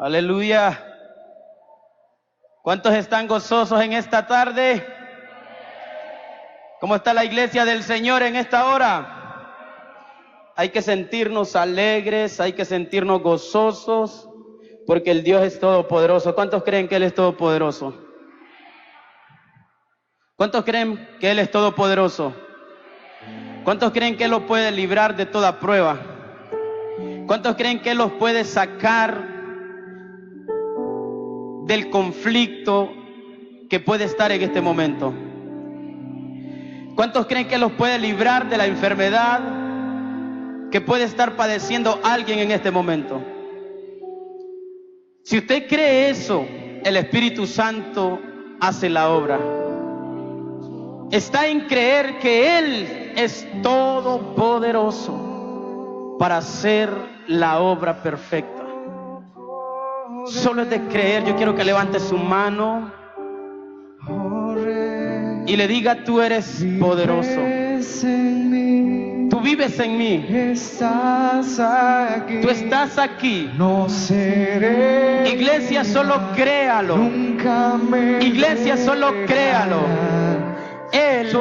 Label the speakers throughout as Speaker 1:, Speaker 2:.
Speaker 1: Aleluya. ¿Cuántos están gozosos en esta tarde? ¿Cómo está la iglesia del Señor en esta hora? Hay que sentirnos alegres, hay que sentirnos gozosos, porque el Dios es todopoderoso. ¿Cuántos creen que Él es todopoderoso? ¿Cuántos creen que Él es todopoderoso? ¿Cuántos creen que Él los puede librar de toda prueba? ¿Cuántos creen que Él los puede sacar del conflicto que puede estar en este momento? ¿Cuántos creen que los puede librar de la enfermedad que puede estar padeciendo alguien en este momento? Si usted cree eso, el Espíritu Santo hace la obra. Está en creer que Él es todopoderoso para hacer la obra perfecta. Solo es de creer. Yo quiero que levante su mano y le diga: tú eres poderoso. Tú vives en mí. Tú estás aquí. Iglesia, solo créalo. Iglesia, solo créalo. Él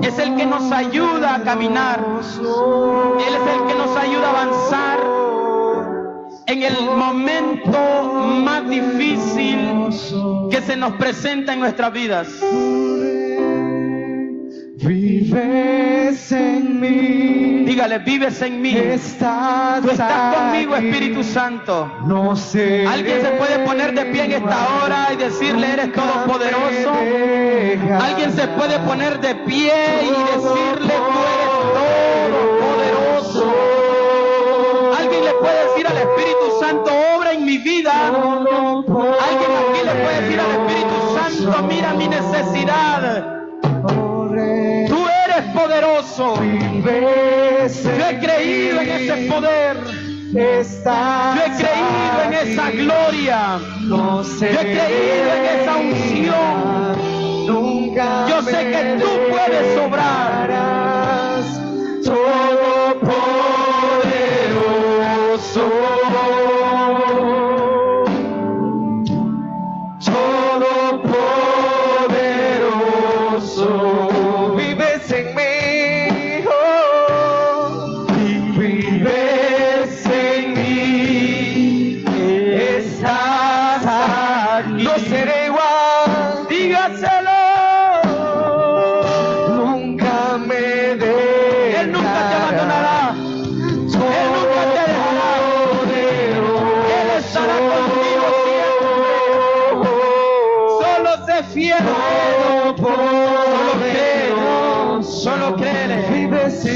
Speaker 1: es el que nos ayuda a caminar. Él es el que nos ayuda a avanzar en el momento más difícil que se nos presenta en nuestras vidas.
Speaker 2: Vives en mí.
Speaker 1: Dígale: vives en mí. Tú estás conmigo, Espíritu Santo. Alguien se puede poner de pie en esta hora y decirle: eres todopoderoso. Alguien se puede poner de pie y decirle: tú eres todopoderoso. Alguien le puede decir al Espíritu Santo: obra en mi vida. Alguien aquí le puede decir al Espíritu Santo: mira mi necesidad. Tú eres poderoso. Yo he creído en ese poder. Yo he creído en esa gloria. Yo he creído en esa unción. Yo sé que tú puedes obrar. Todopoderoso.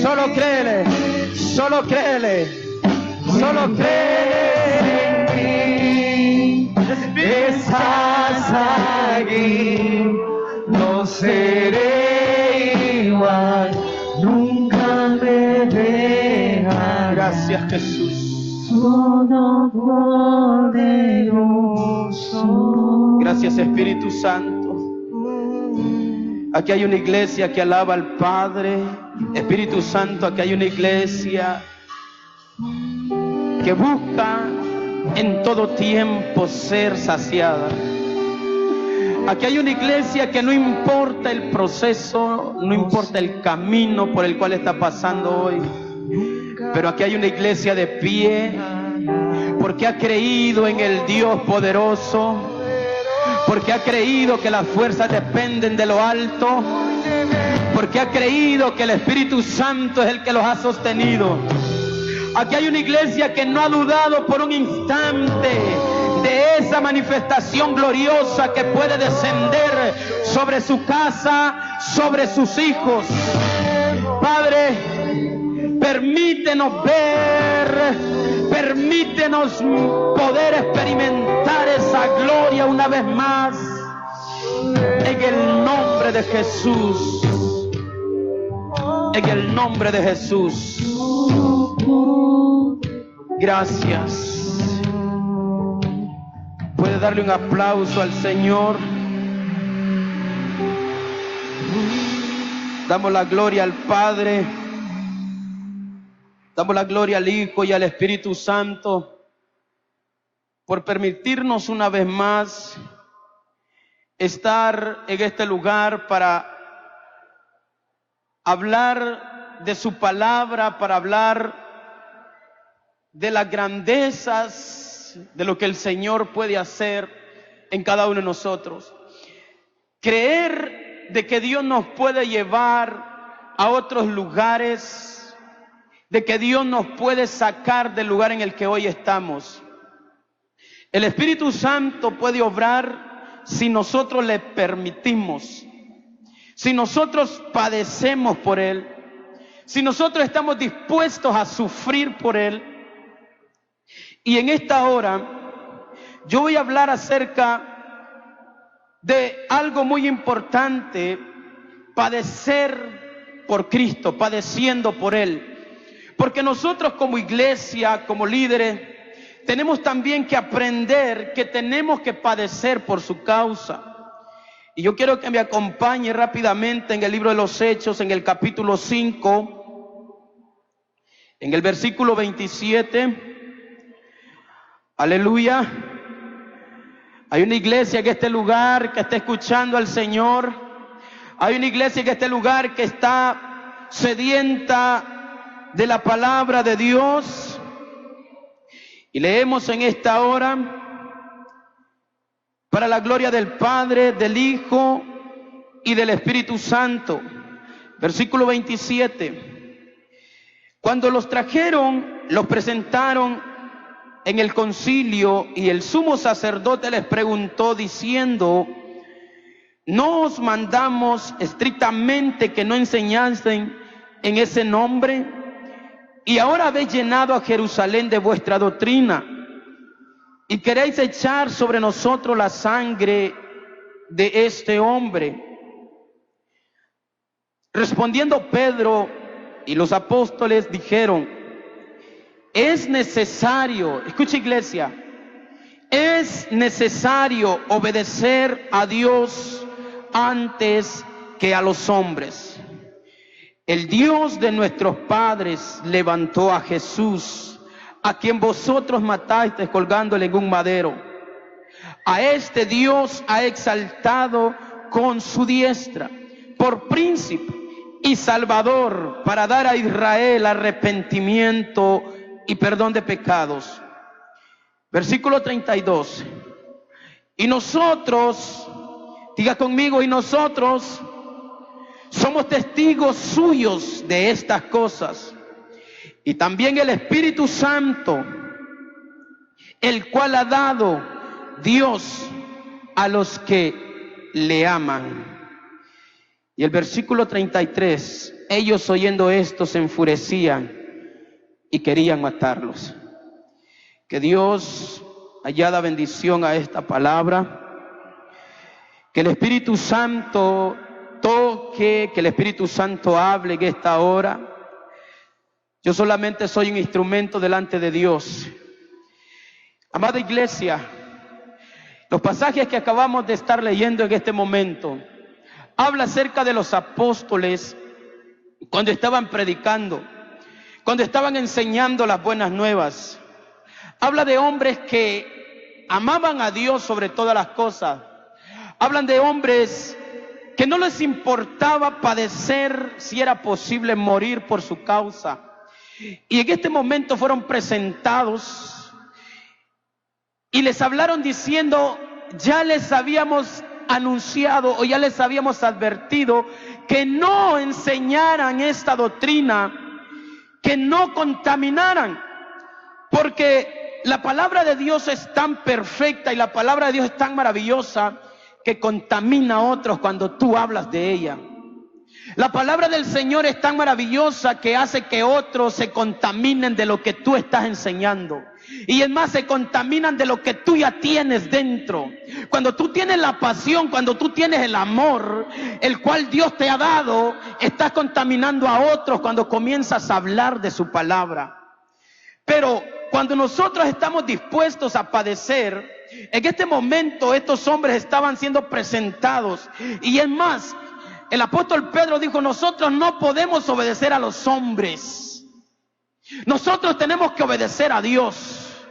Speaker 1: Solo créele, solo créele, solo créele. Estás aquí, no seré igual, nunca me dejarás. Gracias, Jesús. Todopoderoso. Gracias, Espíritu Santo. Aquí hay una iglesia que alaba al Padre. Espíritu Santo, aquí hay una iglesia que busca en todo tiempo ser saciada. Aquí hay una iglesia que no importa el proceso, no importa el camino por el cual está pasando hoy, pero aquí hay una iglesia de pie porque ha creído en el Dios poderoso, porque ha creído que las fuerzas dependen de lo alto, porque ha creído que el Espíritu Santo es el que los ha sostenido. Aquí hay una iglesia que no ha dudado por un instante de esa manifestación gloriosa que puede descender sobre su casa, sobre sus hijos. Padre, permítenos ver, permítenos poder experimentar esa gloria una vez más, en el nombre de Jesús. En el nombre de Jesús. Gracias. Puede darle un aplauso al Señor. Damos la gloria al Padre. Damos la gloria al Hijo y al Espíritu Santo. por permitirnos una vez más estar en este lugar para hablar de su palabra, para hablar de las grandezas de lo que el Señor puede hacer en cada uno de nosotros. Creer de que Dios nos puede llevar a otros lugares, de que Dios nos puede sacar del lugar en el que hoy estamos. El Espíritu Santo puede obrar si nosotros le permitimos, si nosotros padecemos por Él, si nosotros estamos dispuestos a sufrir por Él. Y en esta hora yo voy a hablar acerca de algo muy importante: padecer por Cristo, padeciendo por Él. Porque nosotros como iglesia, como líderes, tenemos también que aprender que tenemos que padecer por su causa. Y yo quiero que me acompañe rápidamente en el libro de los Hechos, en el capítulo 5, en el versículo 27. Aleluya. Hay una iglesia en este lugar que está escuchando al Señor. Hay una iglesia en este lugar que está sedienta de la palabra de Dios. Y leemos en esta hora: para la gloria del Padre, del Hijo y del Espíritu Santo. Versículo 27. Cuando los trajeron, los presentaron en el concilio, y el sumo sacerdote les preguntó diciendo: ¿no os mandamos estrictamente que no enseñasen en ese nombre? Y ahora habéis llenado a Jerusalén de vuestra doctrina, y queréis echar sobre nosotros la sangre de este hombre. Respondiendo Pedro y los apóstoles dijeron: es necesario, escucha iglesia, es necesario obedecer a Dios antes que a los hombres. El Dios de nuestros padres levantó a Jesús, a quien vosotros matasteis colgándole en un madero. A este Dios ha exaltado con su diestra por príncipe y salvador, para dar a Israel arrepentimiento y perdón de pecados. Versículo 32. Y nosotros, diga conmigo, y nosotros somos testigos suyos de estas cosas. Y también el Espíritu Santo, el cual ha dado Dios a los que le aman. Y el versículo 33. Ellos oyendo esto se enfurecían y querían matarlos. Que Dios añada bendición a esta palabra. Que el Espíritu Santo toque, que el Espíritu Santo hable en esta hora. Yo solamente soy un instrumento delante de Dios. Amada iglesia, los pasajes que acabamos de estar leyendo en este momento habla acerca de los apóstoles cuando estaban predicando, cuando estaban enseñando las buenas nuevas. Habla de hombres que amaban a Dios sobre todas las cosas. Hablan de hombres que no les importaba padecer, si era posible morir por su causa. Y en este momento fueron presentados y les hablaron diciendo: ya les habíamos anunciado o ya les habíamos advertido que no enseñaran esta doctrina, que no contaminaran, porque la palabra de Dios es tan perfecta y la palabra de Dios es tan maravillosa que contamina a otros cuando tú hablas de ella. La palabra del Señor es tan maravillosa que hace que otros se contaminen de lo que tú estás enseñando. Y es más, se contaminan de lo que tú ya tienes dentro. Cuando tú tienes la pasión, cuando tú tienes el amor, el cual Dios te ha dado, estás contaminando a otros cuando comienzas a hablar de su palabra. Pero cuando nosotros estamos dispuestos a padecer, en este momento estos hombres estaban siendo presentados. Y es más, el apóstol Pedro dijo: nosotros no podemos obedecer a los hombres. Nosotros tenemos que obedecer a Dios.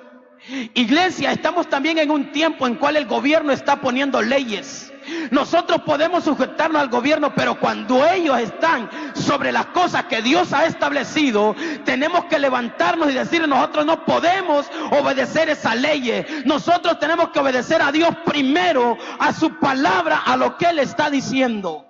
Speaker 1: Iglesia, estamos también en un tiempo en cual el gobierno está poniendo leyes. Nosotros podemos sujetarnos al gobierno, pero cuando ellos están sobre las cosas que Dios ha establecido, tenemos que levantarnos y decir: nosotros no podemos obedecer esas leyes. Nosotros tenemos que obedecer a Dios primero, a su palabra, a lo que Él está diciendo.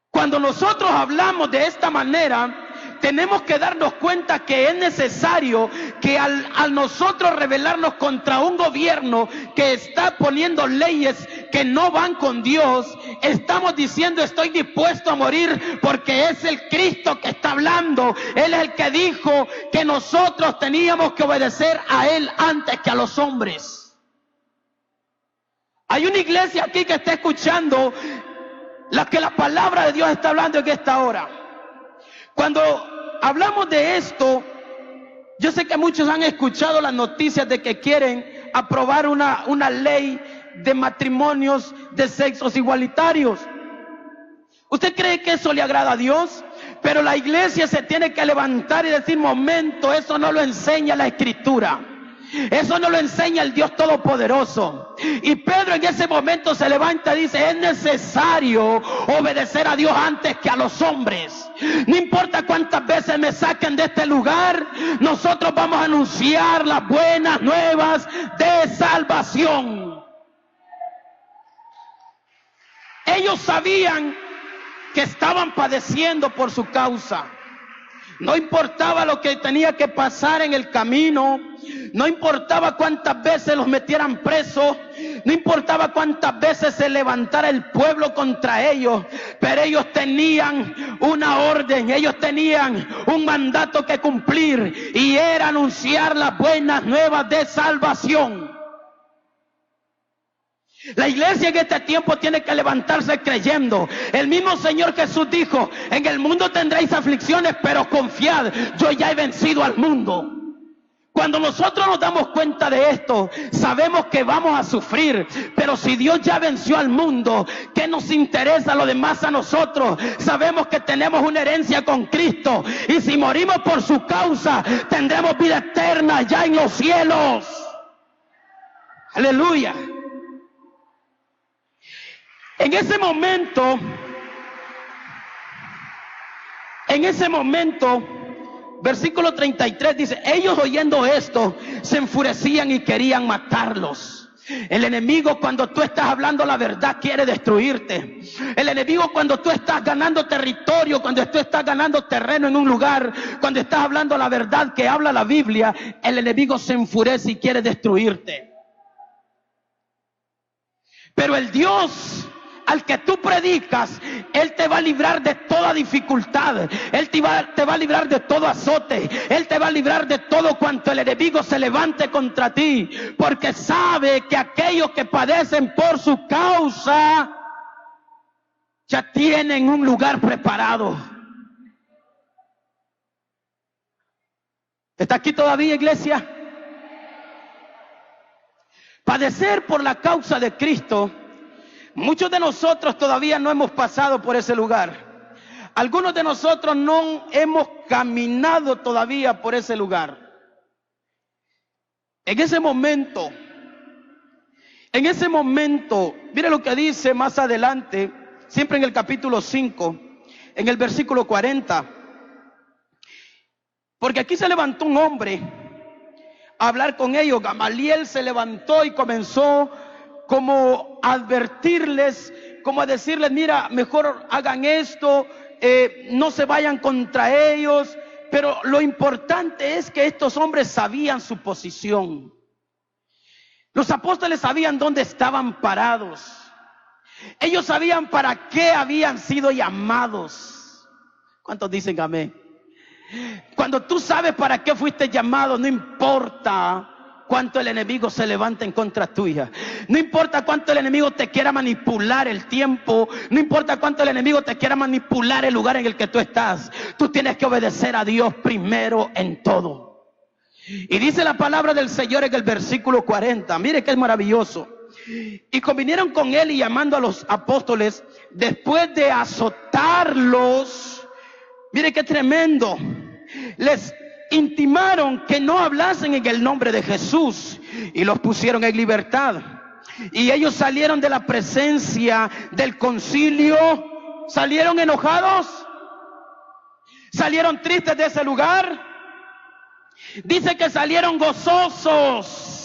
Speaker 1: Cuando nosotros hablamos de esta manera, tenemos que darnos cuenta que es necesario que al nosotros rebelarnos contra un gobierno que está poniendo leyes que no van con Dios, estamos diciendo: estoy dispuesto a morir, porque es el Cristo que está hablando. Él es el que dijo que nosotros teníamos que obedecer a Él antes que a los hombres. Hay una iglesia aquí que está escuchando la que la palabra de Dios está hablando en esta hora. Cuando hablamos de esto, yo sé que muchos han escuchado las noticias de que quieren aprobar una ley de matrimonios de sexos igualitarios. ¿Usted cree que eso le agrada a Dios? Pero la iglesia se tiene que levantar y decir: momento, eso no lo enseña la Escritura. Eso no lo enseña el Dios Todopoderoso. Y Pedro en ese momento se levanta y dice: es necesario obedecer a Dios antes que a los hombres. No importa cuántas veces me saquen de este lugar, nosotros vamos a anunciar las buenas nuevas de salvación. Ellos sabían que estaban padeciendo por su causa. No importaba lo que tenía que pasar en el camino, no importaba cuántas veces los metieran presos, no importaba cuántas veces se levantara el pueblo contra ellos, pero ellos tenían una orden, ellos tenían un mandato que cumplir, y era anunciar las buenas nuevas de salvación. La iglesia en este tiempo tiene que levantarse creyendo. El mismo Señor Jesús dijo: en el mundo tendréis aflicciones, pero confiad, yo ya he vencido al mundo. Cuando nosotros nos damos cuenta de esto, sabemos que vamos a sufrir, pero si Dios ya venció al mundo, ¿qué nos interesa lo demás a nosotros? Sabemos que tenemos una herencia con Cristo, y si morimos por su causa, tendremos vida eterna ya en los cielos. Aleluya. En ese momento, versículo 33 dice: ellos oyendo esto se enfurecían y querían matarlos. El enemigo, cuando tú estás hablando la verdad, quiere destruirte. El enemigo, cuando tú estás ganando territorio, cuando tú estás ganando terreno en un lugar, cuando estás hablando la verdad que habla la Biblia, el enemigo se enfurece y quiere destruirte. Pero el Dios al que tú predicas, Él te va a librar de toda dificultad. Él te va a librar de todo azote. Él te va a librar de todo cuanto el enemigo se levante contra ti, porque sabe que aquellos que padecen por su causa ya tienen un lugar preparado. ¿Está aquí todavía, iglesia? Padecer por la causa de Cristo. Muchos de nosotros todavía no hemos pasado por ese lugar. Algunos de nosotros no hemos caminado todavía por ese lugar. En ese momento, mire lo que dice más adelante, siempre en el capítulo 5, en el versículo 40. Porque aquí se levantó un hombre a hablar con ellos. Gamaliel se levantó y comenzó como a advertirles, como a decirles: mira, mejor hagan esto, no se vayan contra ellos. Pero lo importante es que estos hombres sabían su posición. Los apóstoles sabían dónde estaban parados. Ellos sabían para qué habían sido llamados. ¿Cuántos dicen amén? Cuando tú sabes para qué fuiste llamado, no importa cuánto el enemigo se levanta en contra tuya. No importa cuánto el enemigo te quiera manipular el tiempo. No importa cuánto el enemigo te quiera manipular el lugar en el que tú estás. Tú tienes que obedecer a Dios primero en todo. Y dice la palabra del Señor en el versículo 40. Mire que es maravilloso. Y convinieron con él, y llamando a los apóstoles, después de azotarlos, mire qué tremendo, les intimaron que no hablasen en el nombre de Jesús y los pusieron en libertad. Y ellos salieron de la presencia del concilio. ¿Salieron enojados? ¿Salieron tristes de ese lugar? Dice que salieron gozosos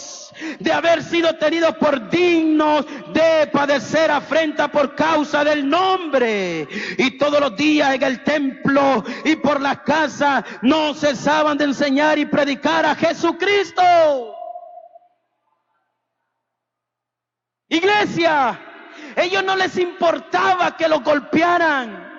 Speaker 1: de haber sido tenidos por dignos de padecer afrenta por causa del nombre. Y todos los días en el templo y por las casas no cesaban de enseñar y predicar a Jesucristo. Iglesia, ellos no les importaba que los golpearan.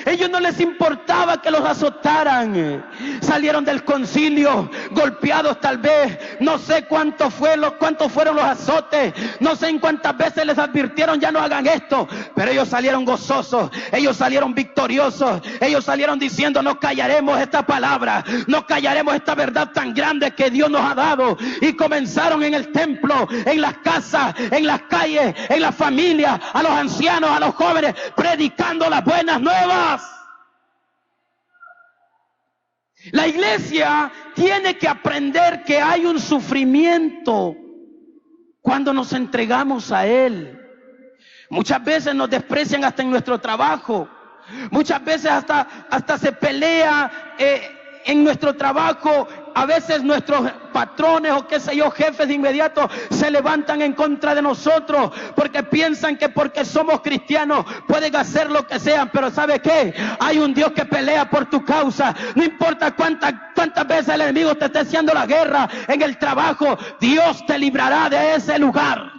Speaker 1: Ellos no les importaba que los azotaran. Salieron del concilio golpeados tal vez. No sé cuántos fueron los azotes. No sé en cuántas veces les advirtieron ya no hagan esto. Pero ellos salieron gozosos. Ellos salieron victoriosos. Ellos salieron diciendo no callaremos esta palabra. No callaremos esta verdad tan grande que Dios nos ha dado. Y comenzaron en el templo, en las casas, en las calles, en las familias, a los ancianos, a los jóvenes, predicando las buenas nuevas. La iglesia tiene que aprender que hay un sufrimiento cuando nos entregamos a Él. Muchas veces nos desprecian hasta en nuestro trabajo. Muchas veces hasta se pelea en nuestro trabajo. A veces nuestros patrones o qué sé yo, jefes de inmediato se levantan en contra de nosotros porque piensan que porque somos cristianos pueden hacer lo que sean. Pero ¿sabe qué? Hay un Dios que pelea por tu causa. No importa cuántas veces el enemigo te esté haciendo la guerra en el trabajo, Dios te librará de ese lugar.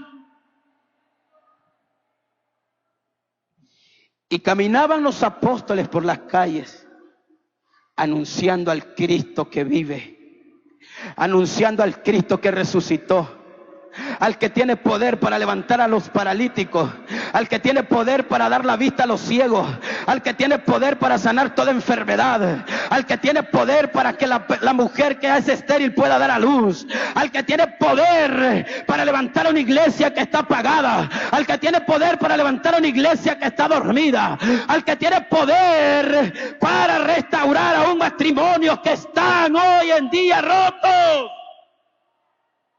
Speaker 1: Y caminaban los apóstoles por las calles anunciando al Cristo que vive, anunciando al Cristo que resucitó, al que tiene poder para levantar a los paralíticos, al que tiene poder para dar la vista a los ciegos, al que tiene poder para sanar toda enfermedad, al que tiene poder para que la mujer que es estéril pueda dar a luz, al que tiene poder para levantar una iglesia que está apagada, al que tiene poder para levantar una iglesia que está dormida, al que tiene poder para restaurar aún matrimonios que están hoy en día rotos.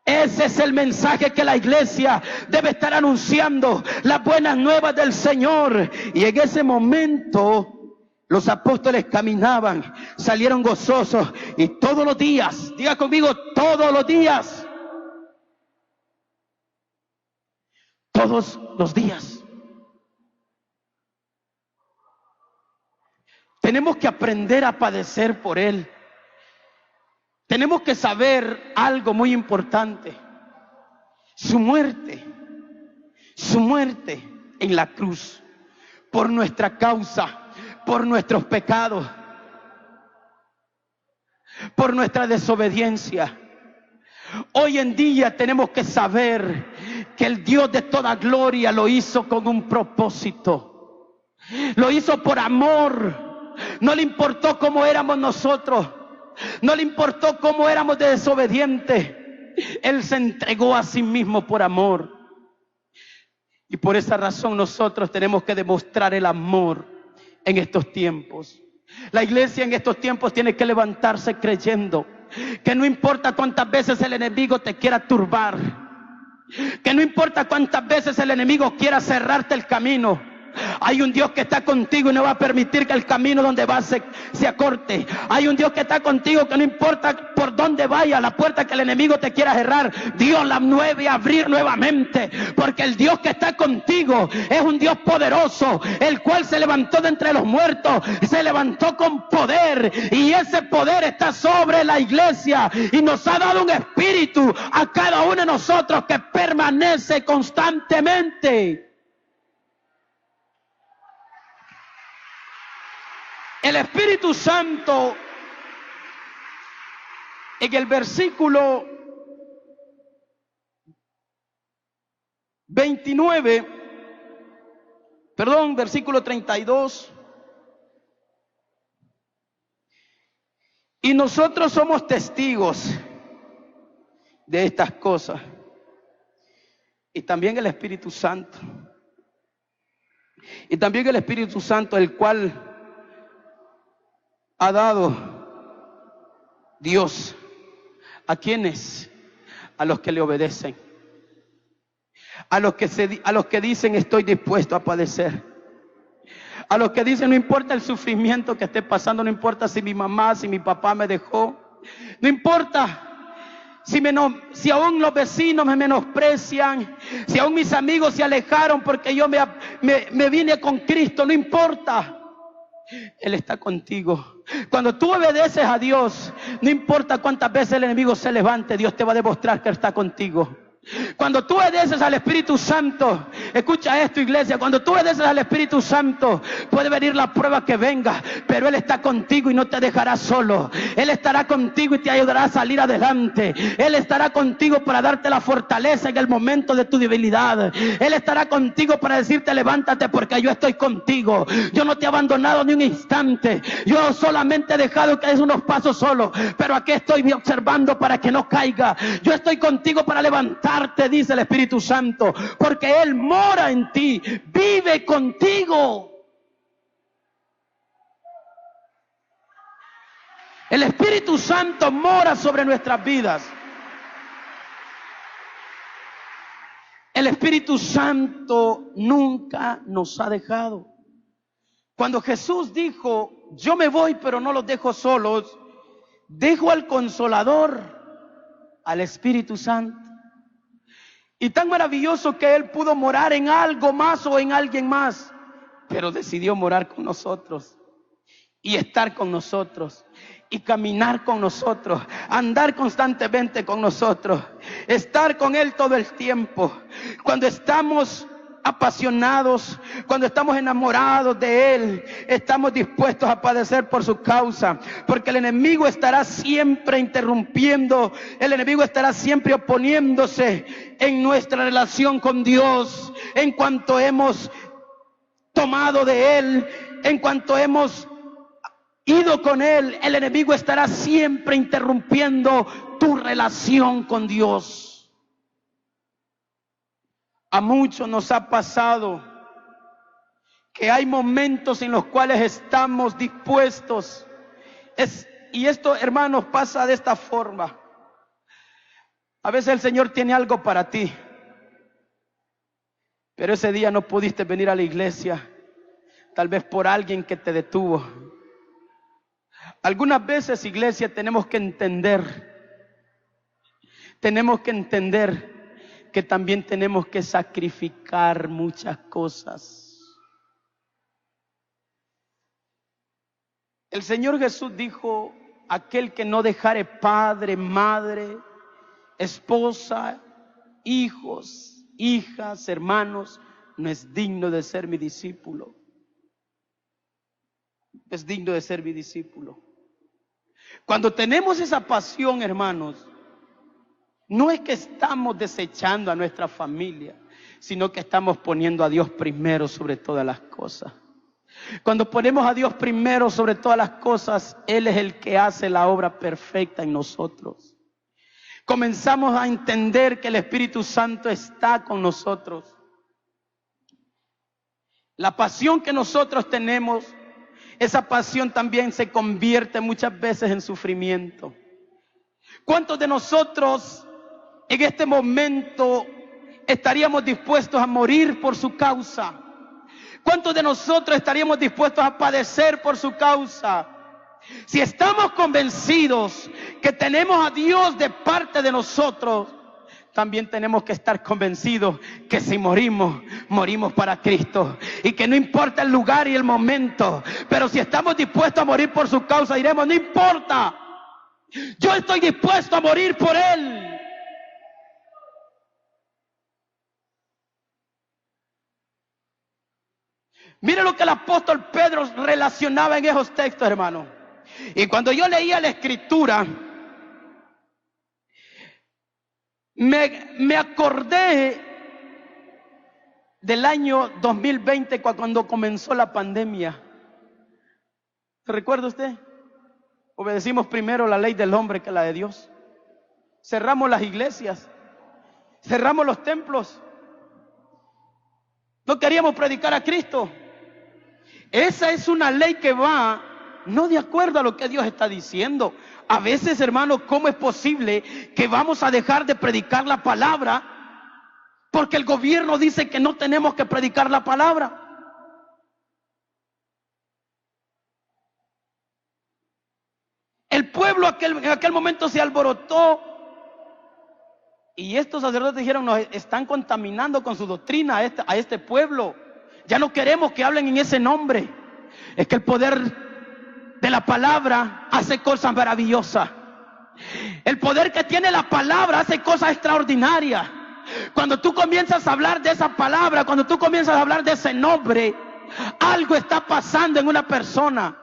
Speaker 1: Ese es el mensaje que la iglesia debe estar anunciando, las buenas nuevas del Señor. Y en ese momento los apóstoles caminaban, salieron gozosos y todos los días, diga conmigo, todos los días, tenemos que aprender a padecer por Él. Tenemos que saber algo muy importante. Su muerte en la cruz, por nuestra causa, por nuestros pecados, por nuestra desobediencia. Hoy en día tenemos que saber que el Dios de toda gloria lo hizo con un propósito. Lo hizo por amor. No le importó cómo éramos nosotros. No le importó cómo éramos de desobedientes. Él se entregó a sí mismo por amor. Y por esa razón nosotros tenemos que demostrar el amor en estos tiempos. La iglesia en estos tiempos tiene que levantarse creyendo que no importa cuántas veces el enemigo te quiera turbar, que no importa cuántas veces el enemigo quiera cerrarte el camino. Hay un Dios que está contigo y no va a permitir que el camino donde vas se acorte. Hay un Dios que está contigo que no importa por dónde vaya, la puerta que el enemigo te quiera cerrar, Dios la mueve a abrir nuevamente. Porque el Dios que está contigo es un Dios poderoso, el cual se levantó de entre los muertos, se levantó con poder. Y ese poder está sobre la iglesia y nos ha dado un espíritu a cada uno de nosotros que permanece constantemente. El Espíritu Santo, en el versículo 32, y nosotros somos testigos de estas cosas, y también el Espíritu Santo, el cual ha dado Dios, ¿a quiénes? A los que le obedecen. A los que dicen estoy dispuesto a padecer. A los que dicen no importa el sufrimiento que esté pasando, no importa si mi mamá, si mi papá me dejó, no importa si aún los vecinos me menosprecian, si aún mis amigos se alejaron porque yo me vine con Cristo, no importa. Él está contigo. Cuando tú obedeces a Dios, no importa cuántas veces el enemigo se levante, Dios te va a demostrar que Él está contigo. Cuando tú obedeces al Espíritu Santo, escucha esto, iglesia, cuando tú obedeces al Espíritu Santo, puede venir la prueba que venga, pero Él está contigo y no te dejará solo. Él estará contigo y te ayudará a salir adelante. Él estará contigo para darte la fortaleza en el momento de tu debilidad. Él estará contigo para decirte levántate porque yo estoy contigo. Yo no te he abandonado ni un instante. Yo solamente he dejado que des unos pasos solo, pero aquí estoy observando para que no caiga. Yo estoy contigo para levantarte, dice el Espíritu Santo, porque Él mora en ti, vive contigo. El Espíritu Santo mora sobre nuestras vidas. El Espíritu Santo nunca nos ha dejado. Cuando Jesús dijo, yo me voy pero no los dejo solos, dejo al Consolador, al Espíritu Santo. Y tan maravilloso que Él pudo morar en algo más o en alguien más, pero decidió morar con nosotros y estar con nosotros y caminar con nosotros, andar constantemente con nosotros, estar con Él todo el tiempo. Cuando estamos apasionados, cuando estamos enamorados de Él, estamos dispuestos a padecer por su causa, porque el enemigo estará siempre interrumpiendo, el enemigo estará siempre oponiéndose en nuestra relación con Dios. En cuanto hemos tomado de Él, en cuanto hemos ido con Él, el enemigo estará siempre interrumpiendo tu relación con Dios. A muchos nos ha pasado que hay momentos en los cuales estamos dispuestos. Y esto, hermanos, pasa de esta forma. A veces el Señor tiene algo para ti, pero ese día no pudiste venir a la iglesia, tal vez por alguien que te detuvo. Algunas veces, iglesia, tenemos que entender que también tenemos que sacrificar muchas cosas. El Señor Jesús dijo, aquel que no dejare padre, madre, esposa, hijos, hijas, hermanos, no es digno de ser mi discípulo. Es digno de ser mi discípulo. Cuando tenemos esa pasión, hermanos, no es que estamos desechando a nuestra familia, sino que estamos poniendo a Dios primero sobre todas las cosas. Cuando ponemos a Dios primero sobre todas las cosas, Él es el que hace la obra perfecta en nosotros. Comenzamos a entender que el Espíritu Santo está con nosotros. La pasión que nosotros tenemos, esa pasión también se convierte muchas veces en sufrimiento. ¿Cuántos de nosotros en este momento estaríamos dispuestos a morir por su causa? ¿Cuántos de nosotros estaríamos dispuestos a padecer por su causa? Si estamos convencidos que tenemos a Dios de parte de nosotros, también tenemos que estar convencidos que si morimos, morimos para Cristo. Y que no importa el lugar y el momento, pero si estamos dispuestos a morir por su causa, diremos, no importa, yo estoy dispuesto a morir por Él. Mire lo que el apóstol Pedro relacionaba en esos textos, hermano. Y cuando yo leía la escritura, me acordé del año 2020 cuando comenzó la pandemia. ¿Se recuerda usted? Obedecimos primero la ley del hombre que la de Dios. Cerramos las iglesias, cerramos los templos. No queríamos predicar a Cristo. Esa es una ley que va no de acuerdo a lo que Dios está diciendo. A veces, hermano, ¿cómo es posible que vamos a dejar de predicar la palabra porque el gobierno dice que no tenemos que predicar la palabra? El pueblo en aquel momento se alborotó y estos sacerdotes dijeron: nos están contaminando con su doctrina a este pueblo. Ya no queremos que hablen en ese nombre. Es que el poder de la palabra hace cosas maravillosas. El poder que tiene la palabra hace cosas extraordinarias. Cuando tú comienzas a hablar de esa palabra, cuando tú comienzas a hablar de ese nombre, algo está pasando en una persona.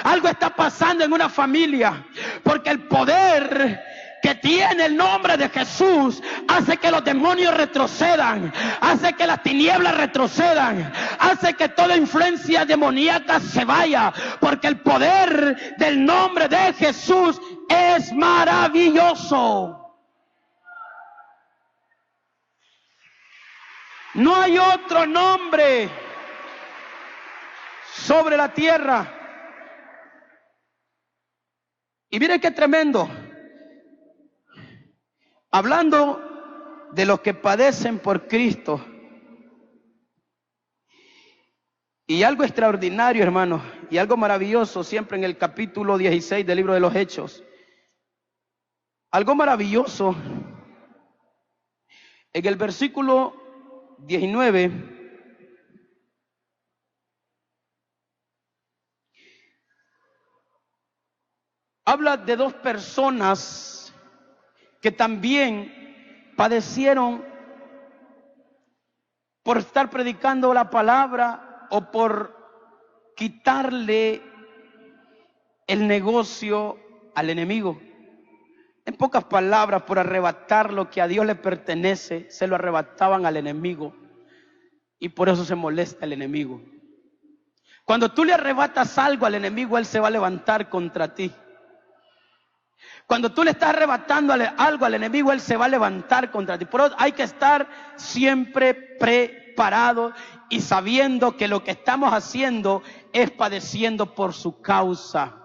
Speaker 1: Algo está pasando en una familia, porque el poder que tiene el nombre de Jesús hace que los demonios retrocedan, hace que las tinieblas retrocedan, hace que toda influencia demoníaca se vaya, porque el poder del nombre de Jesús es maravilloso. No hay otro nombre sobre la tierra. Y mire qué tremendo. Hablando de los que padecen por Cristo. Y algo extraordinario, hermano, y algo maravilloso, siempre en el capítulo 16 del libro de los Hechos. Algo maravilloso. En el versículo 19. Habla de dos personas que también padecieron por estar predicando la palabra o por quitarle el negocio al enemigo. En pocas palabras, por arrebatar lo que a Dios le pertenece, se lo arrebataban al enemigo. Y por eso se molesta el enemigo. Cuando tú le arrebatas algo al enemigo, él se va a levantar contra ti. Cuando tú le estás arrebatando algo al enemigo, él se va a levantar contra ti. Por eso hay que estar siempre preparado y sabiendo que lo que estamos haciendo es padeciendo por su causa.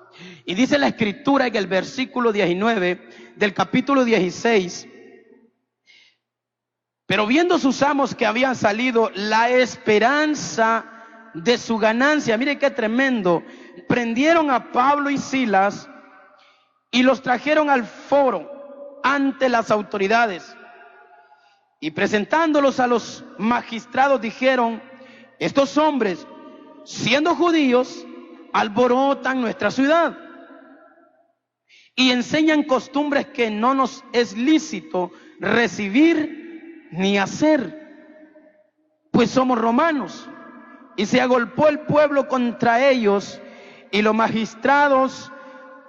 Speaker 1: Y dice la Escritura en el versículo 19 del capítulo 16: pero viendo sus amos que habían salido la esperanza de su ganancia, mire qué tremendo, prendieron a Pablo y Silas y los trajeron al foro ante las autoridades. Y presentándolos a los magistrados dijeron: estos hombres, siendo judíos, alborotan nuestra ciudad y enseñan costumbres que no nos es lícito recibir ni hacer, pues somos romanos. Y se agolpó el pueblo contra ellos, y los magistrados,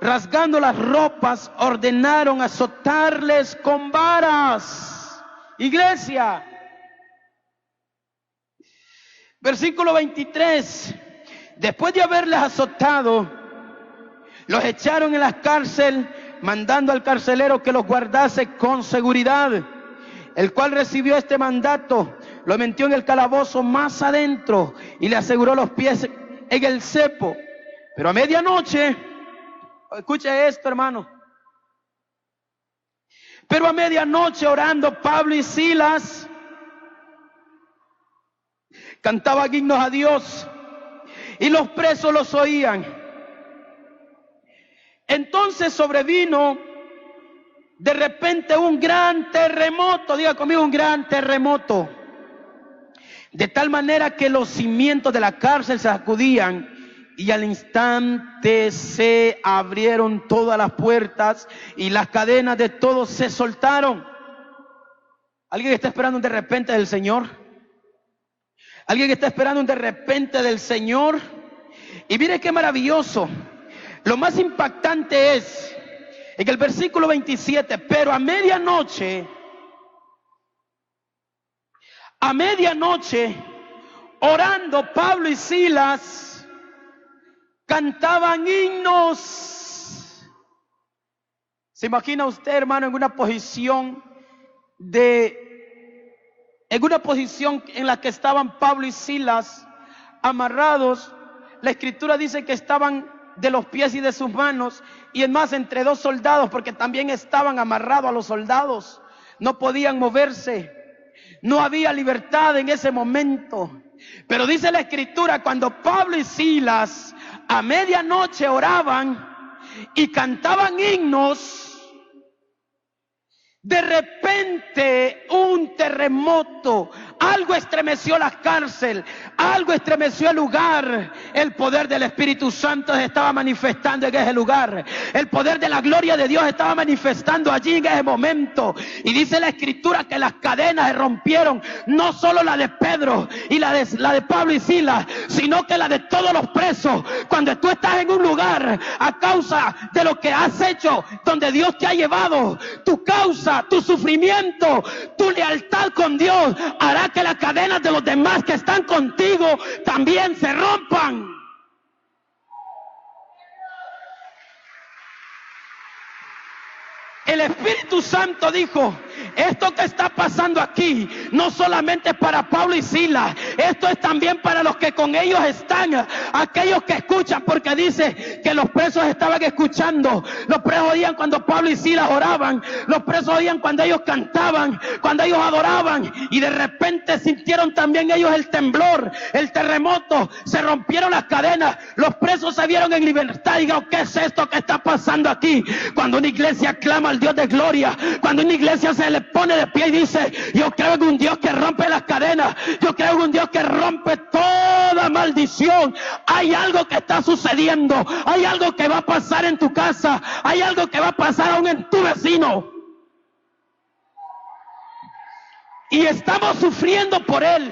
Speaker 1: rasgando las ropas, ordenaron azotarles con varas. Iglesia, versículo 23: después de haberles azotado, los echaron en la cárcel, mandando al carcelero que los guardase con seguridad, el cual recibió este mandato, lo metió en el calabozo más adentro y le aseguró los pies en el cepo. Pero a medianoche, escuche esto, hermano, pero a medianoche, orando Pablo y Silas, cantaban himnos a Dios y los presos los oían. Entonces sobrevino de repente un gran terremoto, diga conmigo, un gran terremoto, de tal manera que los cimientos de la cárcel se sacudían, y al instante se abrieron todas las puertas y las cadenas de todos se soltaron. ¿Alguien está esperando un de repente del Señor? ¿Alguien está esperando un de repente del Señor? Y mire qué maravilloso. Lo más impactante es en el versículo 27, pero a medianoche, orando Pablo y Silas, cantaban himnos. ¿Se imagina usted, hermano, en una posición en la que estaban Pablo y Silas amarrados? La Escritura dice que estaban de los pies y de sus manos, y es más, entre dos soldados, porque también estaban amarrados a los soldados, no podían moverse, no había libertad en ese momento. Pero dice la Escritura, cuando Pablo y Silas a medianoche oraban y cantaban himnos, de repente un terremoto, algo estremeció la cárcel, algo estremeció el lugar. El poder del Espíritu Santo se estaba manifestando en ese lugar. El poder de la gloria de Dios estaba manifestando allí en ese momento. Y dice la Escritura que las cadenas se rompieron, no solo la de Pedro y la de Pablo y Silas, sino que la de todos los presos. Cuando tú estás en un lugar a causa de lo que has hecho, donde Dios te ha llevado, tu causa, tu sufrimiento, tu lealtad con Dios hará que las cadenas de los demás que están contigo también se rompan. El Espíritu Santo dijo: esto que está pasando aquí no solamente es para Pablo y Silas, esto es también para los que con ellos están, aquellos que escuchan, porque dice que los presos estaban escuchando. Los presos oían cuando Pablo y Silas oraban, los presos oían cuando ellos cantaban, cuando ellos adoraban, y de repente sintieron también ellos el temblor, el terremoto, se rompieron las cadenas, los presos se vieron en libertad. Y dijeron: ¿qué es esto que está pasando aquí? Cuando una iglesia clama al Dios de gloria, cuando una iglesia se le pone de pie y dice: yo creo en un Dios que rompe las cadenas, yo creo en un Dios que rompe toda maldición, hay algo que está sucediendo, hay algo que va a pasar en tu casa, hay algo que va a pasar aún en tu vecino, y estamos sufriendo por él.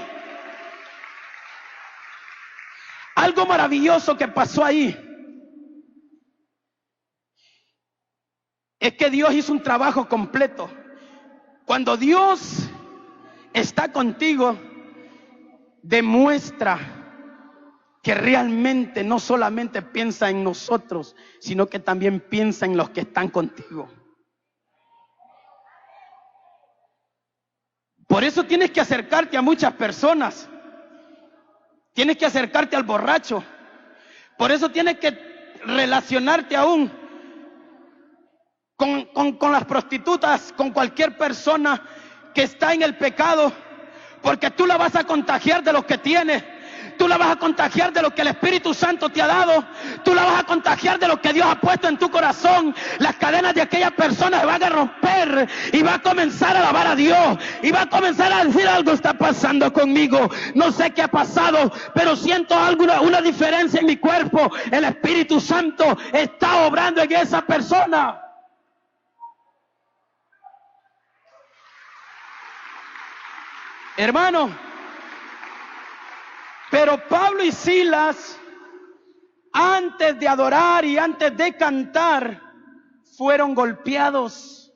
Speaker 1: Algo maravilloso que pasó ahí es que Dios hizo un trabajo completo. Cuando Dios está contigo, demuestra que realmente no solamente piensa en nosotros, sino que también piensa en los que están contigo. Por eso tienes que acercarte a muchas personas. Tienes que acercarte al borracho. Por eso tienes que relacionarte aún con las prostitutas, con cualquier persona que está en el pecado, porque tú la vas a contagiar de lo que tienes, tú la vas a contagiar de lo que el Espíritu Santo te ha dado, tú la vas a contagiar de lo que Dios ha puesto en tu corazón. Las cadenas de aquella persona se van a romper y va a comenzar a alabar a Dios y va a comenzar a decir: algo está pasando conmigo, no sé qué ha pasado, pero siento una diferencia en mi cuerpo. El Espíritu Santo está obrando en esa persona. Hermano, pero Pablo y Silas, antes de adorar y antes de cantar, fueron golpeados.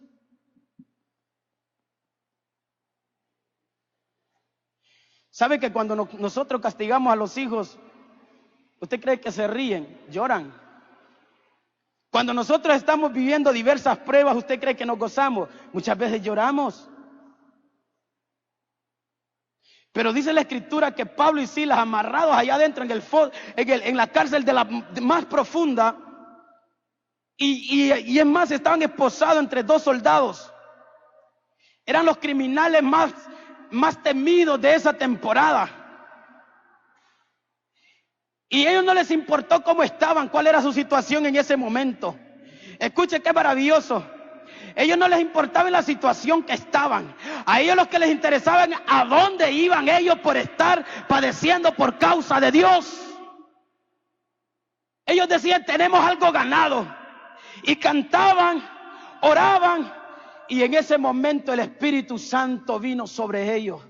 Speaker 1: ¿Sabe que cuando nosotros castigamos a los hijos, usted cree que se ríen, lloran? Cuando nosotros estamos viviendo diversas pruebas, ¿usted cree que nos gozamos? Muchas veces lloramos. Pero dice la Escritura que Pablo y Silas, amarrados allá adentro en la cárcel de la más profunda, y es más, estaban esposados entre dos soldados. Eran los criminales más temidos de esa temporada. Y a ellos no les importó cómo estaban, cuál era su situación en ese momento. Escuche qué maravilloso. Ellos no les importaba la situación que estaban. A ellos lo que les interesaba era a dónde iban ellos por estar padeciendo por causa de Dios. Ellos decían: tenemos algo ganado. Y cantaban, oraban, y en ese momento el Espíritu Santo vino sobre ellos.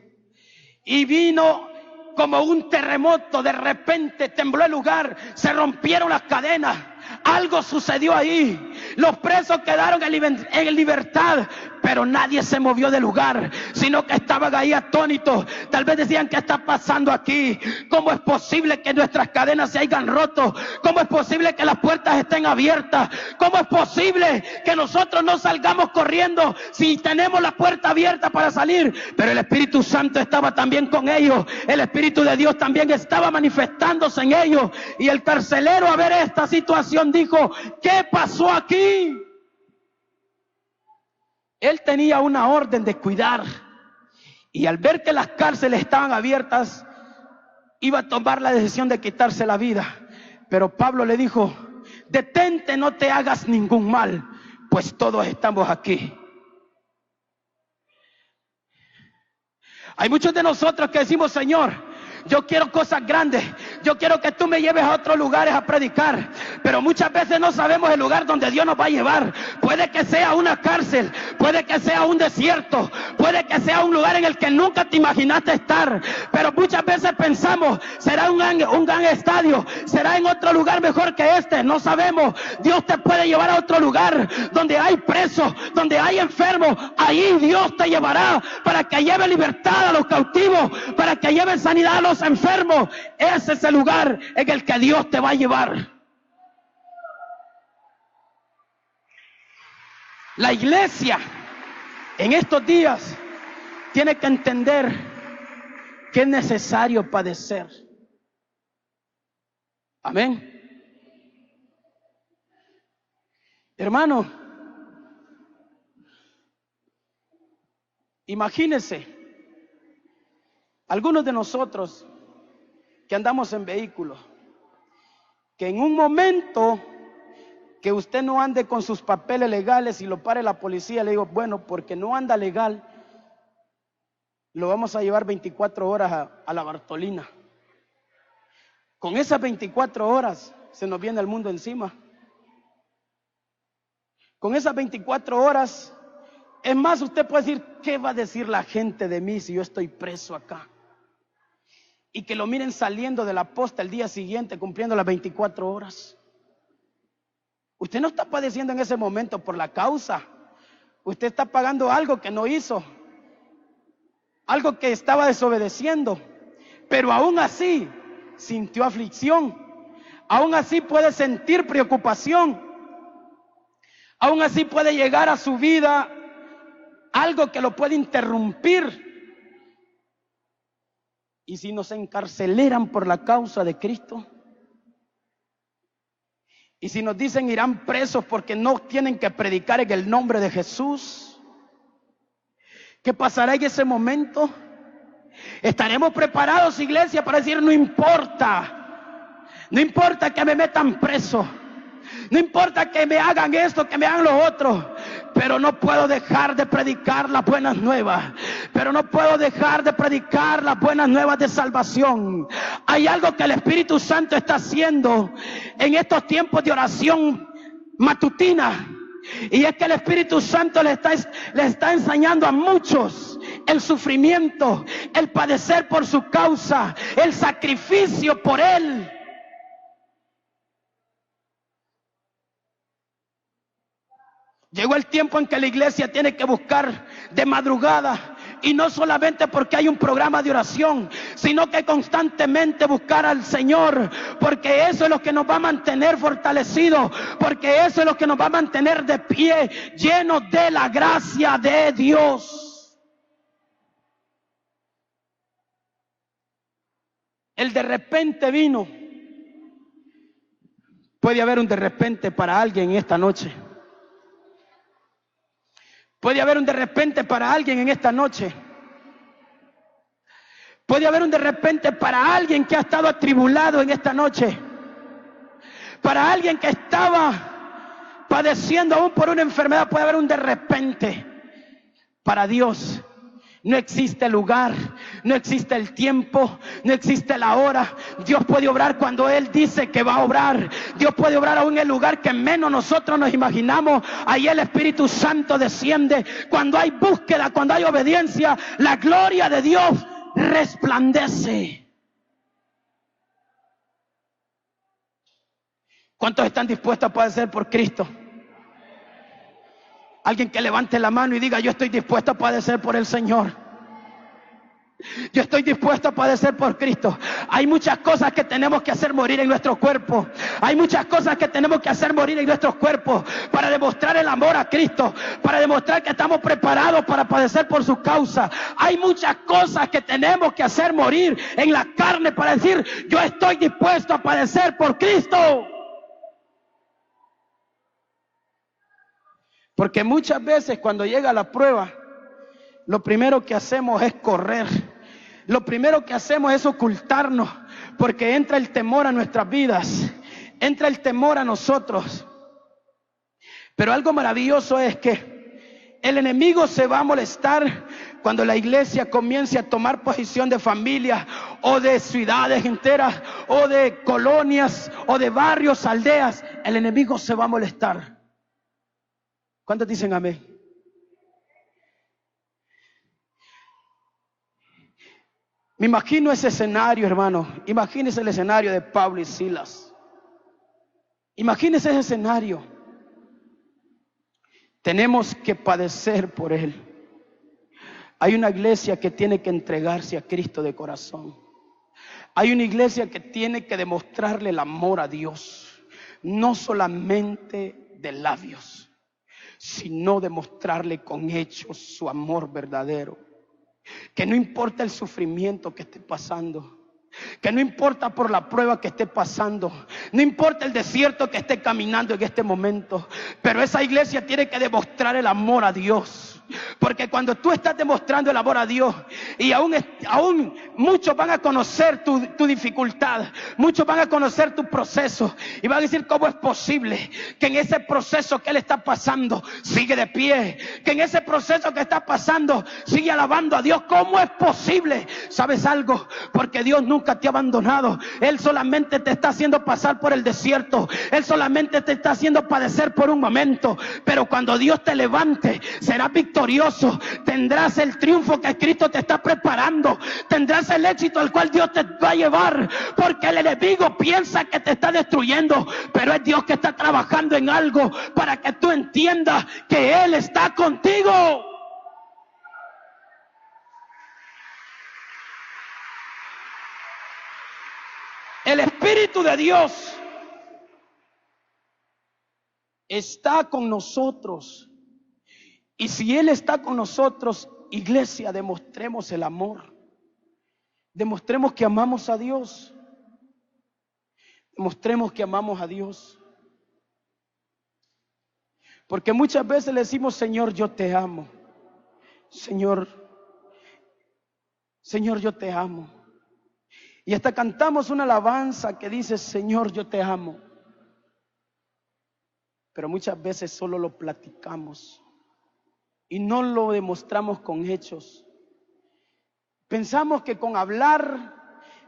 Speaker 1: Y vino como un terremoto. De repente tembló el lugar, se rompieron las cadenas. Algo sucedió ahí. Los presos quedaron en libertad, pero nadie se movió del lugar, sino que estaban ahí atónitos. Tal vez decían: ¿qué está pasando aquí? ¿Cómo es posible que nuestras cadenas se hayan roto? ¿Cómo es posible que las puertas estén abiertas? ¿Cómo es posible que nosotros no salgamos corriendo si tenemos la puerta abierta para salir? Pero el Espíritu Santo estaba también con ellos. El Espíritu de Dios también estaba manifestándose en ellos. Y el carcelero, a ver esta situación, ocasión dijo: ¿qué pasó aquí? Él tenía una orden de cuidar, y al ver que las cárceles estaban abiertas, iba a tomar la decisión de quitarse la vida. Pero Pablo le dijo: detente, no te hagas ningún mal, pues todos estamos aquí. Hay muchos de nosotros que decimos: Señor, yo quiero cosas grandes, yo quiero que tú me lleves a otros lugares a predicar, pero muchas veces no sabemos el lugar donde Dios nos va a llevar. Puede que sea una cárcel, puede que sea un desierto, puede que sea un lugar en el que nunca te imaginaste estar, pero muchas veces pensamos: será un gran estadio, será en otro lugar mejor que este. No sabemos. Dios te puede llevar a otro lugar donde hay presos, donde hay enfermos. Ahí Dios te llevará para que lleve libertad a los cautivos, para que lleve sanidad a los enfermos. Ese es el lugar en el que Dios te va a llevar. La iglesia en estos días tiene que entender que es necesario padecer. Amén. Hermano, imagínense algunos de nosotros que andamos en vehículos, que en un momento que usted no ande con sus papeles legales y lo pare la policía, le digo: bueno, porque no anda legal, lo vamos a llevar 24 horas a la Bartolina. Con esas 24 horas se nos viene el mundo encima. Con esas 24 horas, es más, usted puede decir: ¿qué va a decir la gente de mí si yo estoy preso acá? Y que lo miren saliendo de la posta el día siguiente cumpliendo las 24 horas. Usted no está padeciendo en ese momento por la causa. Usted está pagando algo que no hizo, algo que estaba desobedeciendo, pero aún así sintió aflicción, aún así puede sentir preocupación, aún así puede llegar a su vida algo que lo puede interrumpir. Y si nos encarceleran por la causa de Cristo, y si nos dicen irán presos porque no tienen que predicar en el nombre de Jesús, ¿qué pasará en ese momento? ¿Estaremos preparados, iglesia, para decir: no importa, no importa que me metan preso, no importa que me hagan esto, que me hagan lo otro, pero no puedo dejar de predicar las buenas nuevas, pero no puedo dejar de predicar las buenas nuevas de salvación? Hay algo que el Espíritu Santo está haciendo en estos tiempos de oración matutina, y es que el Espíritu Santo le está enseñando a muchos el sufrimiento, el padecer por su causa, el sacrificio por Él. Llegó el tiempo en que la iglesia tiene que buscar de madrugada, y no solamente porque hay un programa de oración, sino que constantemente buscar al Señor, porque eso es lo que nos va a mantener fortalecidos, porque eso es lo que nos va a mantener de pie, llenos de la gracia de Dios. El de repente vino. Puede haber un de repente para alguien esta noche. Puede haber un de repente para alguien en esta noche. Puede haber un de repente para alguien que ha estado atribulado en esta noche. Para alguien que estaba padeciendo aún por una enfermedad, puede haber un de repente. Para Dios no existe lugar, no existe el tiempo, no existe la hora. Dios puede obrar cuando Él dice que va a obrar. Dios puede obrar aún en el lugar que menos nosotros nos imaginamos. Ahí el Espíritu Santo desciende. Cuando hay búsqueda, cuando hay obediencia, la gloria de Dios resplandece. ¿Cuántos están dispuestos a padecer por Cristo? Alguien que levante la mano y diga: yo estoy dispuesto a padecer por el Señor. Yo estoy dispuesto a padecer por Cristo. Hay muchas cosas que tenemos que hacer morir en nuestro cuerpo. Hay muchas cosas que tenemos que hacer morir en nuestros cuerpos para demostrar el amor a Cristo, para demostrar que estamos preparados para padecer por su causa. Hay muchas cosas que tenemos que hacer morir en la carne para decir: yo estoy dispuesto a padecer por Cristo. Porque muchas veces cuando llega la prueba, lo primero que hacemos es correr. Lo primero que hacemos es ocultarnos, porque entra el temor a nuestras vidas, entra el temor a nosotros. Pero algo maravilloso es que el enemigo se va a molestar cuando la iglesia comience a tomar posición de familia o de ciudades enteras o de colonias o de barrios, aldeas. El enemigo se va a molestar. ¿Cuántos dicen amén? Me imagino ese escenario, hermano. Imagínese el escenario de Pablo y Silas. Imagínese ese escenario. Tenemos que padecer por él. Hay una iglesia que tiene que entregarse a Cristo de corazón. Hay una iglesia que tiene que demostrarle el amor a Dios, no solamente de labios, sino demostrarle con hechos su amor verdadero. Que no importa el sufrimiento que esté pasando, que no importa por la prueba que esté pasando, no importa el desierto que esté caminando en este momento, pero esa iglesia tiene que demostrar el amor a Dios. Porque cuando tú estás demostrando el amor a Dios, y aún muchos van a conocer tu dificultad, muchos van a conocer tu proceso, y van a decir: ¿cómo es posible que en ese proceso que él está pasando sigue de pie? Que en ese proceso que está pasando sigue alabando a Dios. ¿Cómo es posible? ¿Sabes algo? Porque Dios nunca te ha abandonado. Él solamente te está haciendo pasar por el desierto. Él solamente te está haciendo padecer por un momento. Pero cuando Dios te levante, serás victorioso. Tendrás el triunfo que Cristo te está preparando. Tendrás el éxito al cual Dios te va a llevar. Porque el enemigo piensa que te está destruyendo, pero es Dios que está trabajando en algo para que tú entiendas que Él está contigo. El Espíritu de Dios está con nosotros. Y si Él está con nosotros, iglesia, demostremos el amor. Demostremos que amamos a Dios. Demostremos que amamos a Dios. Porque muchas veces le decimos: Señor, yo te amo. Señor, yo te amo. Y hasta cantamos una alabanza que dice: Señor, yo te amo. Pero muchas veces solo lo platicamos y no lo demostramos con hechos. Pensamos que con hablar,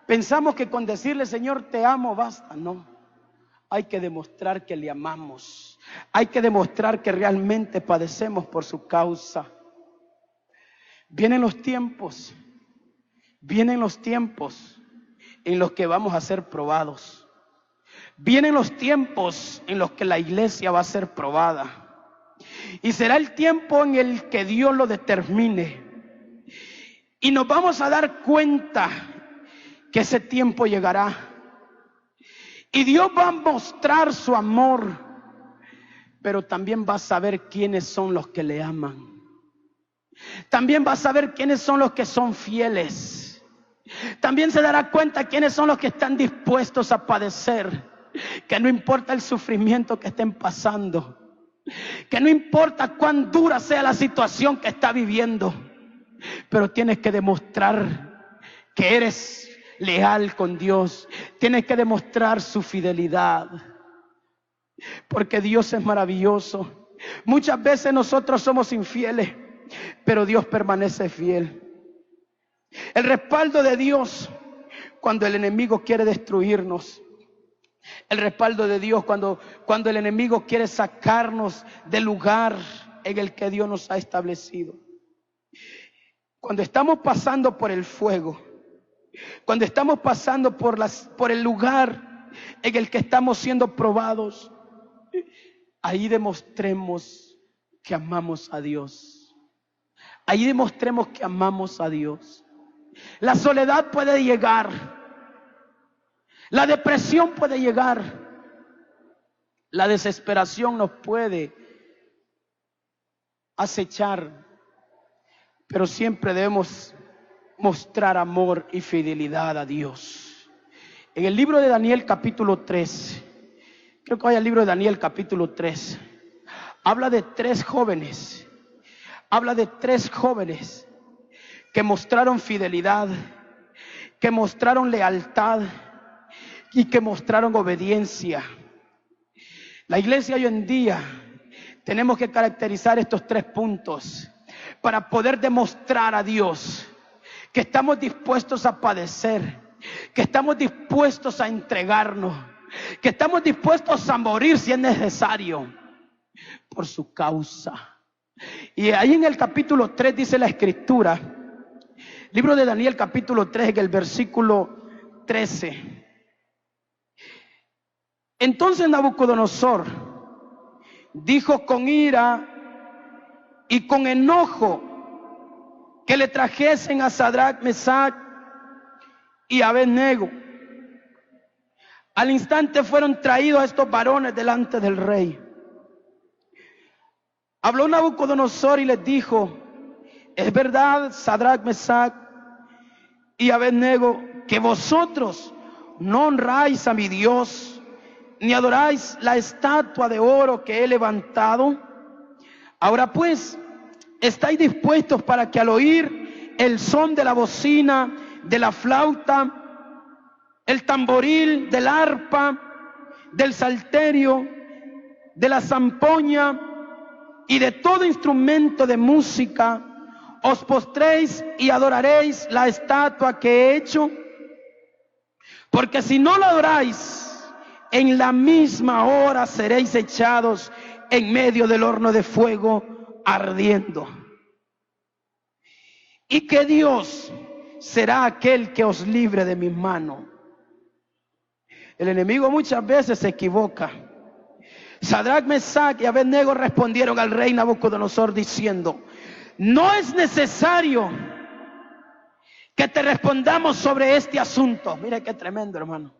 Speaker 1: pensamos que con decirle: Señor, te amo, basta. No, hay que demostrar que le amamos. Hay que demostrar que realmente padecemos por su causa. Vienen los tiempos en los que vamos a ser probados. Vienen los tiempos en los que la iglesia va a ser probada. Y será el tiempo en el que Dios lo determine. Y nos vamos a dar cuenta que ese tiempo llegará. Y Dios va a mostrar su amor, pero también va a saber quiénes son los que le aman. También va a saber quiénes son los que son fieles. También se dará cuenta quiénes son los que están dispuestos a padecer. Que no importa el sufrimiento que estén pasando, que no importa cuán dura sea la situación que está viviendo, pero tienes que demostrar que eres leal con Dios. Tienes que demostrar su fidelidad, porque Dios es maravilloso. Muchas veces nosotros somos infieles, pero Dios permanece fiel. El respaldo de Dios cuando el enemigo quiere destruirnos. El respaldo de Dios cuando el enemigo quiere sacarnos del lugar en el que Dios nos ha establecido. Cuando estamos pasando por el fuego, cuando estamos pasando por el lugar en el que estamos siendo probados, ahí demostremos que amamos a Dios. Ahí demostremos que amamos a Dios. La soledad puede llegar. La depresión puede llegar. La desesperación nos puede acechar. Pero siempre debemos mostrar amor y fidelidad a Dios. En el libro de Daniel capítulo 3, creo que vaya al libro de Daniel capítulo 3. habla de tres jóvenes. Habla de tres jóvenes que mostraron fidelidad, que mostraron lealtad y que mostraron obediencia. La iglesia hoy en día tenemos que caracterizar estos tres puntos para poder demostrar a Dios que estamos dispuestos a padecer, que estamos dispuestos a entregarnos, que estamos dispuestos a morir si es necesario por su causa. Y ahí en el capítulo 3 dice la escritura, libro de Daniel capítulo 3, en el versículo 13. Entonces Nabucodonosor dijo con ira y con enojo que le trajesen a Sadrach, Mesach y Abednego. Al instante fueron traídos a estos varones delante del rey. Habló Nabucodonosor y les dijo: es verdad, Sadrach, Mesach y Abednego, que vosotros no honráis a mi Dios, ni adoráis la estatua de oro que he levantado. Ahora pues, ¿estáis dispuestos para que al oír el son de la bocina, de la flauta, el tamboril, del arpa, del salterio, de la zampoña y de todo instrumento de música, os postréis y adoraréis la estatua que he hecho? Porque si no la adoráis, en la misma hora seréis echados en medio del horno de fuego ardiendo. Y que Dios será aquel que os libre de mi mano. El enemigo muchas veces se equivoca. Sadrach, Mesach y Abednego respondieron al rey Nabucodonosor diciendo: no es necesario que te respondamos sobre este asunto. Mire qué tremendo, hermano.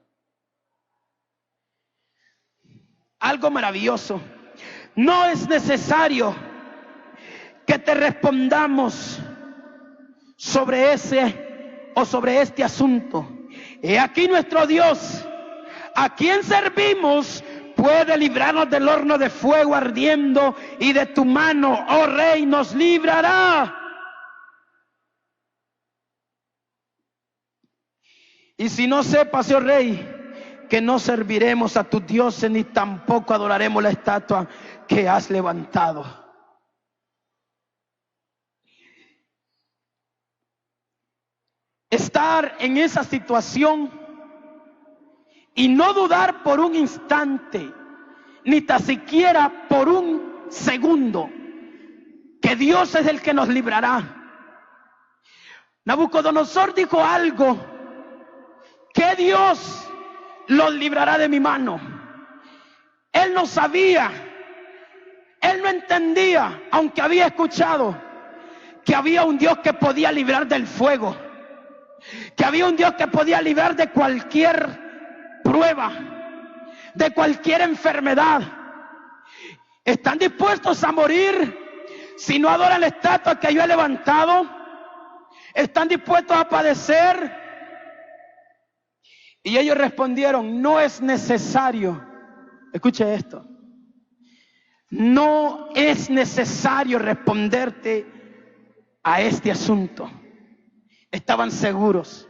Speaker 1: Algo maravilloso. No es necesario que te respondamos sobre ese o sobre este asunto. He aquí nuestro Dios, a quien servimos, puede librarnos del horno de fuego ardiendo, y de tu mano, oh rey, nos librará. Y si no sepas, oh rey, que no serviremos a tus dioses, ni tampoco adoraremos la estatua que has levantado. Estar en esa situación y no dudar por un instante, ni tan siquiera por un segundo, que Dios es el que nos librará. Nabucodonosor dijo algo: que Dios los librará de mi mano. Él no sabía, él no entendía, aunque había escuchado que había un Dios que podía librar del fuego, que había un Dios que podía librar de cualquier prueba, de cualquier enfermedad. ¿Están dispuestos a morir si no adoran la estatua que yo he levantado? ¿Están dispuestos a padecer? Y ellos respondieron: no es necesario. Escuche esto: no es necesario responderte a este asunto. Estaban seguros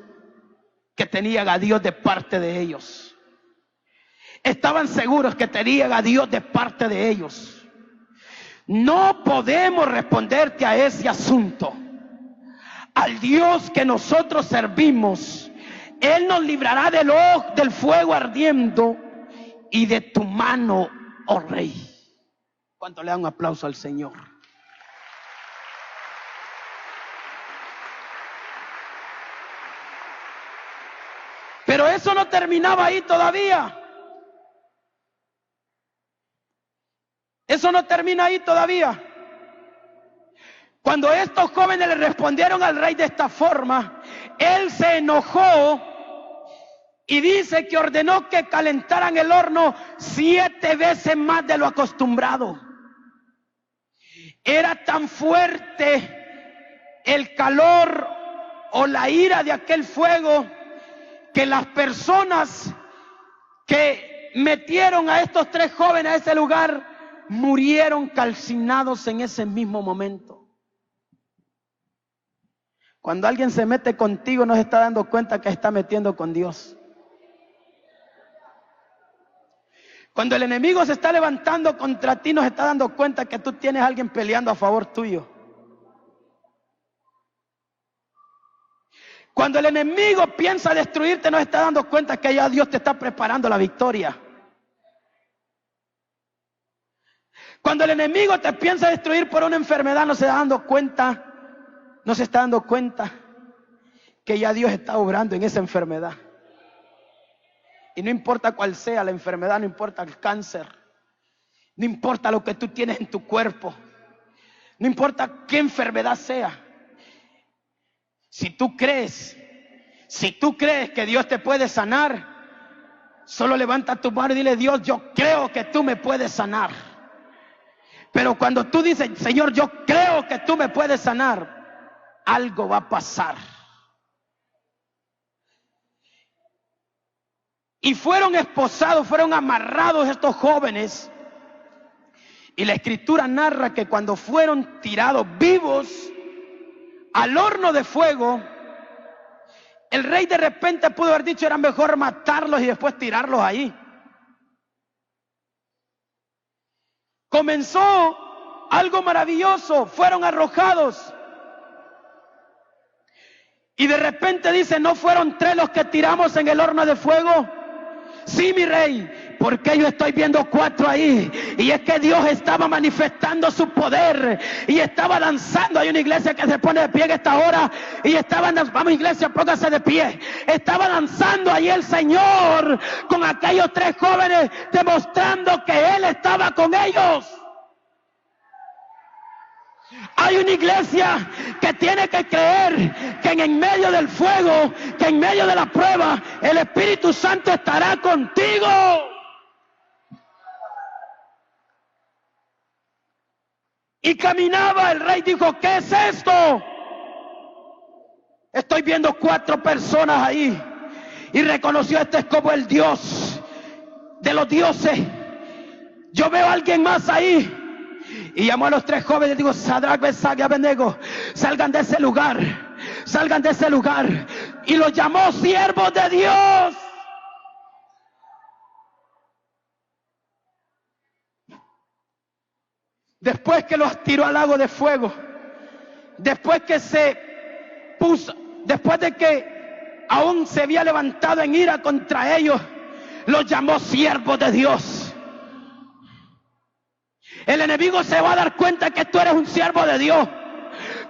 Speaker 1: que tenían a Dios de parte de ellos. Estaban seguros que tenían a Dios de parte de ellos. No podemos responderte a ese asunto. Al Dios que nosotros servimos, Él nos librará del fuego ardiendo y de tu mano, oh rey. ¿Cuánto le dan un aplauso al Señor? Pero eso no terminaba ahí todavía. Eso no termina ahí todavía. Cuando estos jóvenes le respondieron al rey de esta forma, él se enojó y dice que ordenó que calentaran el horno 7 veces más de lo acostumbrado. Era tan fuerte el calor o la ira de aquel fuego que las personas que metieron a estos 3 jóvenes a ese lugar murieron calcinados en ese mismo momento. Cuando alguien se mete contigo, no se está dando cuenta que está metiendo con Dios. Cuando el enemigo se está levantando contra ti, no se está dando cuenta que tú tienes a alguien peleando a favor tuyo. Cuando el enemigo piensa destruirte, no se está dando cuenta que ya Dios te está preparando la victoria. Cuando el enemigo te piensa destruir por una enfermedad, no se está dando cuenta que ya Dios está obrando en esa enfermedad. Y no importa cuál sea la enfermedad, no importa el cáncer, no importa lo que tú tienes en tu cuerpo, no importa qué enfermedad sea. Si tú crees que Dios te puede sanar, solo levanta tu mano y dile: Dios, yo creo que tú me puedes sanar. Pero cuando tú dices: Señor, yo creo que tú me puedes sanar, algo va a pasar. Y fueron esposados, fueron amarrados estos jóvenes. Y la escritura narra que cuando fueron tirados vivos al horno de fuego, el rey de repente pudo haber dicho: era mejor matarlos y después tirarlos ahí. Comenzó algo maravilloso, fueron arrojados. Y de repente dice: ¿no fueron 3 los que tiramos en el horno de fuego? Sí, mi rey, porque yo estoy viendo 4 ahí. Y es que Dios estaba manifestando su poder y estaba lanzando. Hay una iglesia que se pone de pie en esta hora y vamos, iglesia, póngase de pie. Estaba lanzando ahí el Señor con aquellos 3 jóvenes, demostrando que Él estaba con ellos. Hay una iglesia que tiene que creer que en medio del fuego, que en medio de la prueba, el Espíritu Santo estará contigo. Y caminaba, el rey dijo: ¿qué es esto? Estoy viendo 4 personas ahí. Y reconoció: este es como el Dios de los dioses. Yo veo a alguien más ahí. Y llamó a los 3 jóvenes y dijo: Sadrach, Mesach y Abednego, salgan de ese lugar, salgan de ese lugar. Y los llamó siervos de Dios. Después que los tiró al lago de fuego, después de que aún se había levantado en ira contra ellos, los llamó siervos de Dios. El enemigo se va a dar cuenta que tú eres un siervo de Dios.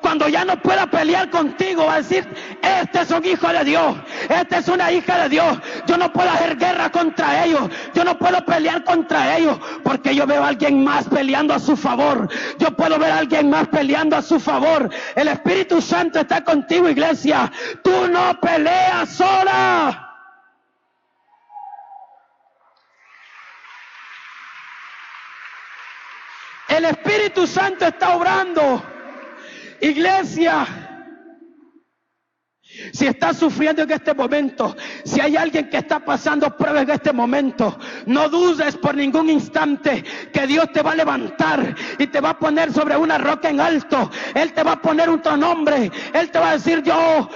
Speaker 1: Cuando ya no pueda pelear contigo, va a decir: este es un hijo de Dios, esta es una hija de Dios. Yo no puedo hacer guerra contra ellos, yo no puedo pelear contra ellos, porque yo veo a alguien más peleando a su favor. Yo puedo ver a alguien más peleando a su favor. El Espíritu Santo está contigo, iglesia. Tú no peleas sola. El Espíritu Santo está obrando. Iglesia, si estás sufriendo en este momento, si hay alguien que está pasando pruebas en este momento, no dudes por ningún instante que Dios te va a levantar y te va a poner sobre una roca en alto. Él te va a poner otro nombre. Él te va a decir: yo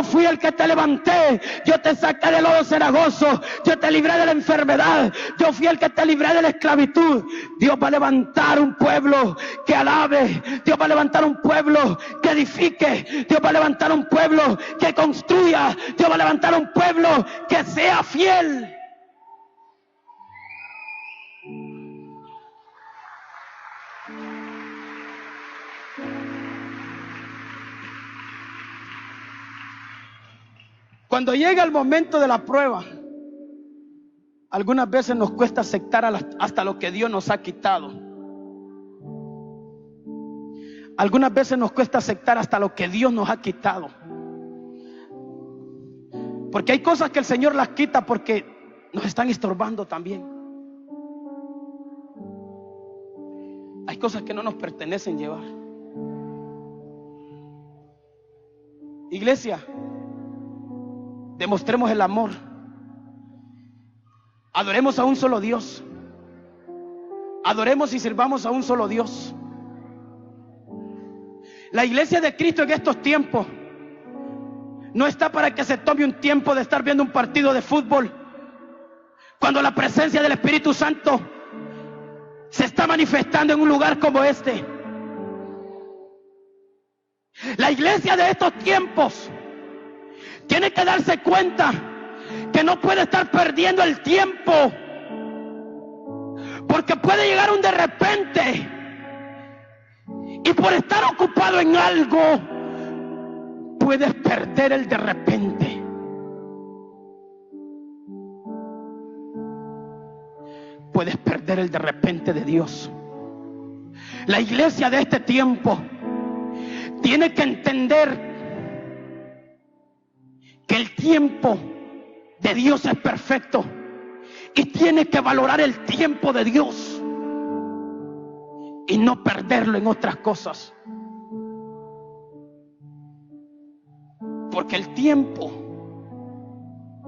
Speaker 1: fui el que te levanté, yo te saqué del lodo cenagoso, yo te libré de la enfermedad, yo fui el que te libré de la esclavitud. Dios va a levantar un pueblo que alabe, Dios va a levantar un pueblo que edifique, Dios va a levantar un pueblo que construya, Dios va a levantar un pueblo que sea fiel. Cuando llega el momento de la prueba, algunas veces nos cuesta aceptar hasta lo que Dios nos ha quitado. Algunas veces nos cuesta aceptar hasta lo que Dios nos ha quitado. Porque hay cosas que el Señor las quita porque nos están estorbando también. Hay cosas que no nos pertenecen llevar. Iglesia, demostremos el amor. Adoremos a un solo Dios. adoremos y sirvamos a un solo Dios. La iglesia de Cristo en estos tiempos no está para que se tome un tiempo de estar viendo un partido de fútbol, cuando la presencia del Espíritu Santo se está manifestando en un lugar como este. La iglesia de estos tiempos tiene que darse cuenta que no puede estar perdiendo el tiempo, porque puede llegar un de repente, y por estar ocupado en algo puedes perder el de repente. Puedes perder el de repente de Dios. La iglesia de este tiempo tiene que entender que el tiempo de Dios es perfecto y tiene que valorar el tiempo de Dios y no perderlo en otras cosas, porque el tiempo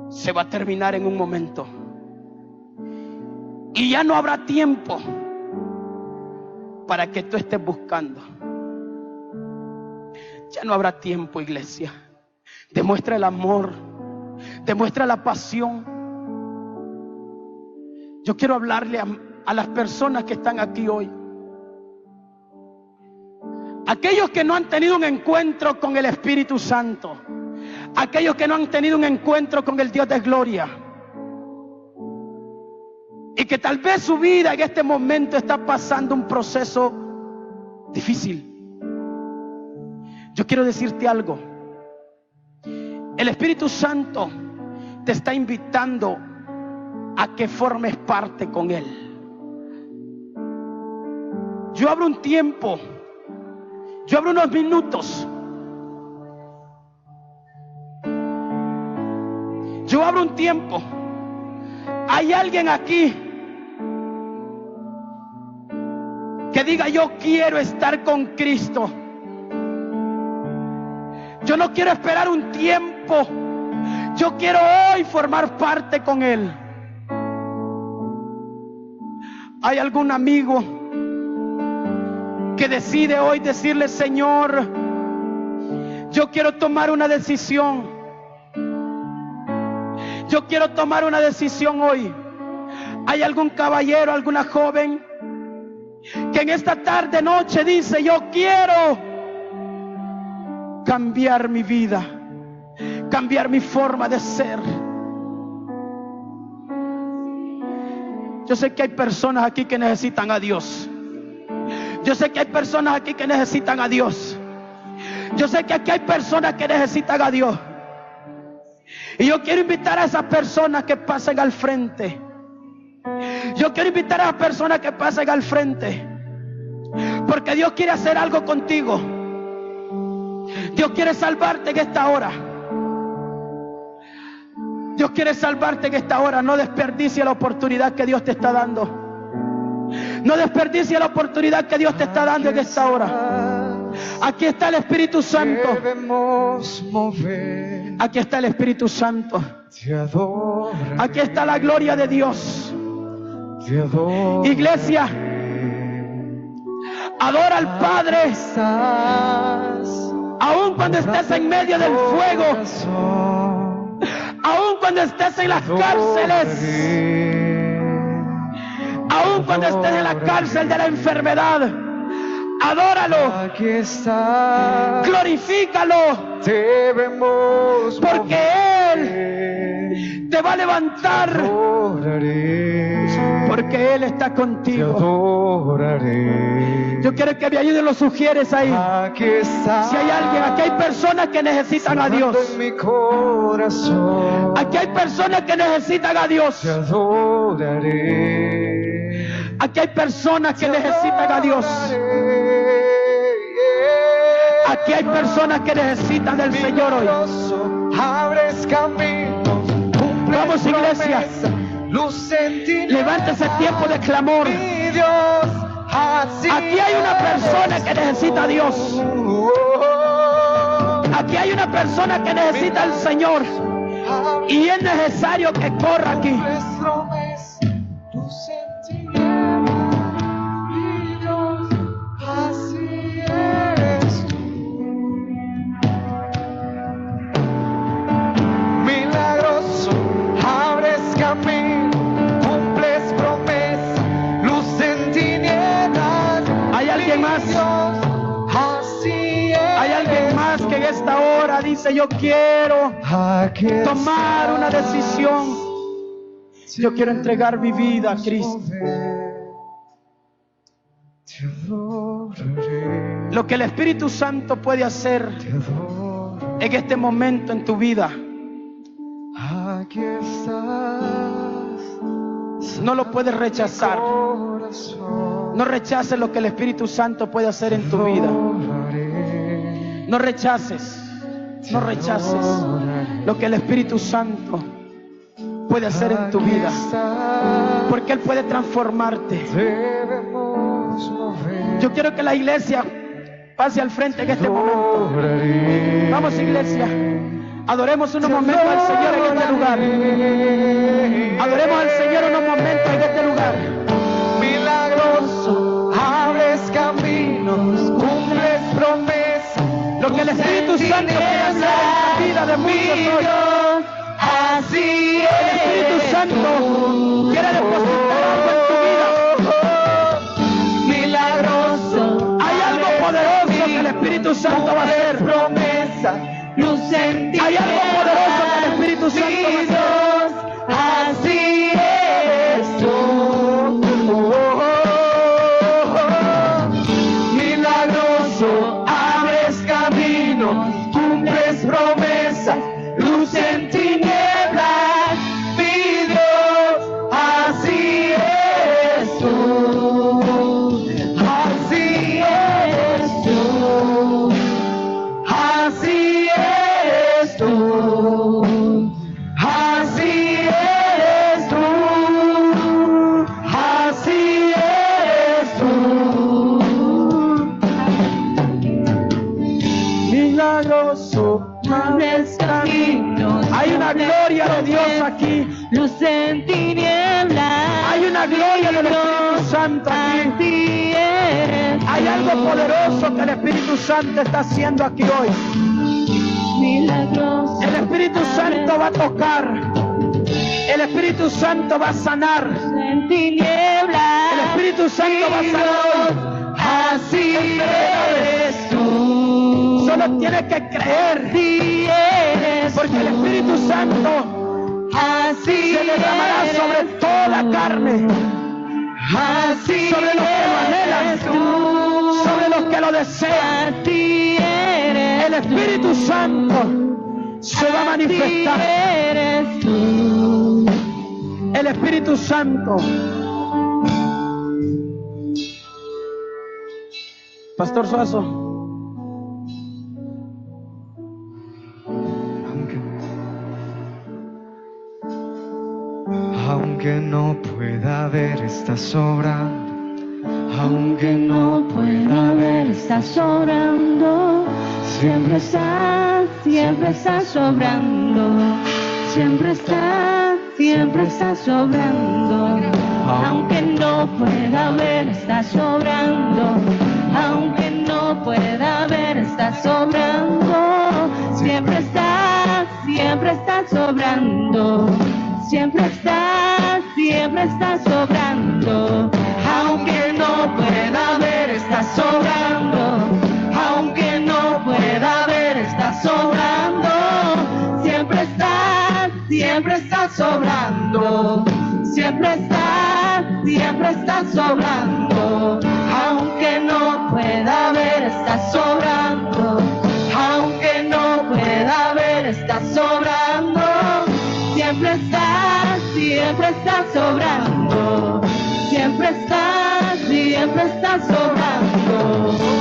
Speaker 1: se va a terminar en un momento y ya no habrá tiempo para que tú estés buscando. Ya no habrá tiempo, iglesia. Demuestra el amor, demuestra la pasión. Yo quiero hablarle a las personas que están aquí hoy. Aquellos que no han tenido un encuentro con el Espíritu Santo, aquellos que no han tenido un encuentro con el Dios de gloria, y que tal vez su vida en este momento está pasando un proceso difícil. Yo quiero decirte algo. El Espíritu Santo te está invitando a que formes parte con Él. Yo abro un tiempo, yo abro unos minutos, yo abro un tiempo. Hay alguien aquí que diga: yo quiero estar con Cristo. Yo no quiero esperar un tiempo, yo quiero hoy formar parte con Él. ¿Hay algún amigo que decide hoy decirle: Señor, yo quiero tomar una decisión? Yo quiero tomar una decisión hoy. ¿Hay algún caballero, alguna joven que en esta tarde, noche dice: yo quiero cambiar mi vida, cambiar mi forma de ser? Yo sé que hay personas aquí que necesitan a Dios. Yo sé que hay personas aquí que necesitan a Dios. Yo sé que aquí hay personas que necesitan a Dios. Y yo quiero invitar a esas personas que pasen al frente. Yo quiero invitar a las personas que pasen al frente, porque Dios quiere hacer algo contigo. Dios quiere salvarte en esta hora. Dios quiere salvarte en esta hora. No desperdicie la oportunidad que Dios te está dando. No desperdicie la oportunidad que Dios te está dando en esta hora. Aquí está el Espíritu Santo. Aquí está el Espíritu Santo. Aquí está la gloria de Dios. Iglesia, adora al Padre. Aun cuando estés en medio del fuego, aun cuando estés en las cárceles, aun cuando estés en la cárcel de la enfermedad, adóralo, glorifícalo, porque Él te va a levantar, porque Él está contigo. Yo quiero que me ayuden los sugieres ahí. Si hay alguien, aquí hay personas que necesitan a Dios. Aquí hay personas que necesitan a Dios. Aquí hay personas que necesitan a Dios. Aquí hay personas que necesitan del Señor hoy. Vamos, iglesia. Levántese el tiempo de clamor. Aquí hay una persona que necesita a Dios. Aquí hay una persona que necesita al Señor. Y es necesario que corra aquí. esta hora dice: yo quiero tomar una decisión. Yo quiero entregar mi vida a Cristo. Lo que el Espíritu Santo puede hacer en este momento en tu vida, no lo puedes rechazar. No rechaces lo que el Espíritu Santo puede hacer en tu vida. No rechaces lo que el Espíritu Santo puede hacer en tu vida, porque Él puede transformarte. Yo quiero que la iglesia pase al frente en este momento. Vamos, iglesia, adoremos unos momentos al Señor en este lugar. Adoremos al Señor unos momentos en este lugar.
Speaker 2: Milagroso, abres caminos, cumples promesas.
Speaker 1: Lo que el Espíritu Santo quiere hacer en la vida de muchos hoy.
Speaker 2: Así
Speaker 1: El Espíritu Santo quiere depositar algo en tu vida.
Speaker 2: milagroso,
Speaker 1: Hay algo poderoso que el Espíritu Santo va a hacer.
Speaker 2: promesa, luz en ti.
Speaker 1: Hay algo poderoso que el Espíritu Santo va a hacer.
Speaker 2: Así eres tú. Milagroso, abres caminos, cumples promesas, luz en tinieblas, mi Dios, así eres tú. Así eres tú. Así eres tú. Así eres tú. Así eres tú.
Speaker 1: Milagroso,
Speaker 2: Abres caminos.
Speaker 1: hay una gloria de Dios aquí.
Speaker 2: Luz en tinieblas.
Speaker 1: Hay una gloria del Espíritu Santo aquí.
Speaker 2: Así es.
Speaker 1: Hay algo poderoso que el Espíritu Santo está haciendo aquí hoy.
Speaker 2: Milagroso.
Speaker 1: El Espíritu Santo va a tocar. El Espíritu Santo va a sanar.
Speaker 2: En tinieblas.
Speaker 1: El Espíritu Santo va a sanar hoy.
Speaker 2: Así eres tú.
Speaker 1: Solo tienes que creer,
Speaker 2: Así eres
Speaker 1: porque el Espíritu Santo
Speaker 2: Así
Speaker 1: se derramará sobre toda carne,
Speaker 2: Así
Speaker 1: sobre los que lo anhelan, sobre los que lo desean.
Speaker 2: Así eres
Speaker 1: El Espíritu Santo se va a manifestar.
Speaker 2: Eres tú.
Speaker 1: El Espíritu Santo. Pastor Suazo.
Speaker 2: Aunque no pueda ver, estás sobrando. Aunque no pueda ver, estás sobrando. Siempre estás sobrando. Siempre estás sobrando. Aunque no pueda ver, estás sobrando. Aunque no pueda ver, estás sobrando. Siempre estás sobrando. Siempre estás sobrando. Aunque no pueda ver, estás sobrando. Aunque no pueda ver, estás sobrando. Siempre estás sobrando. Siempre estás sobrando. Aunque no pueda ver, estás sobrando. Aunque no pueda ver, estás sobrando. Siempre estás sobrando. Siempre estás sobrando.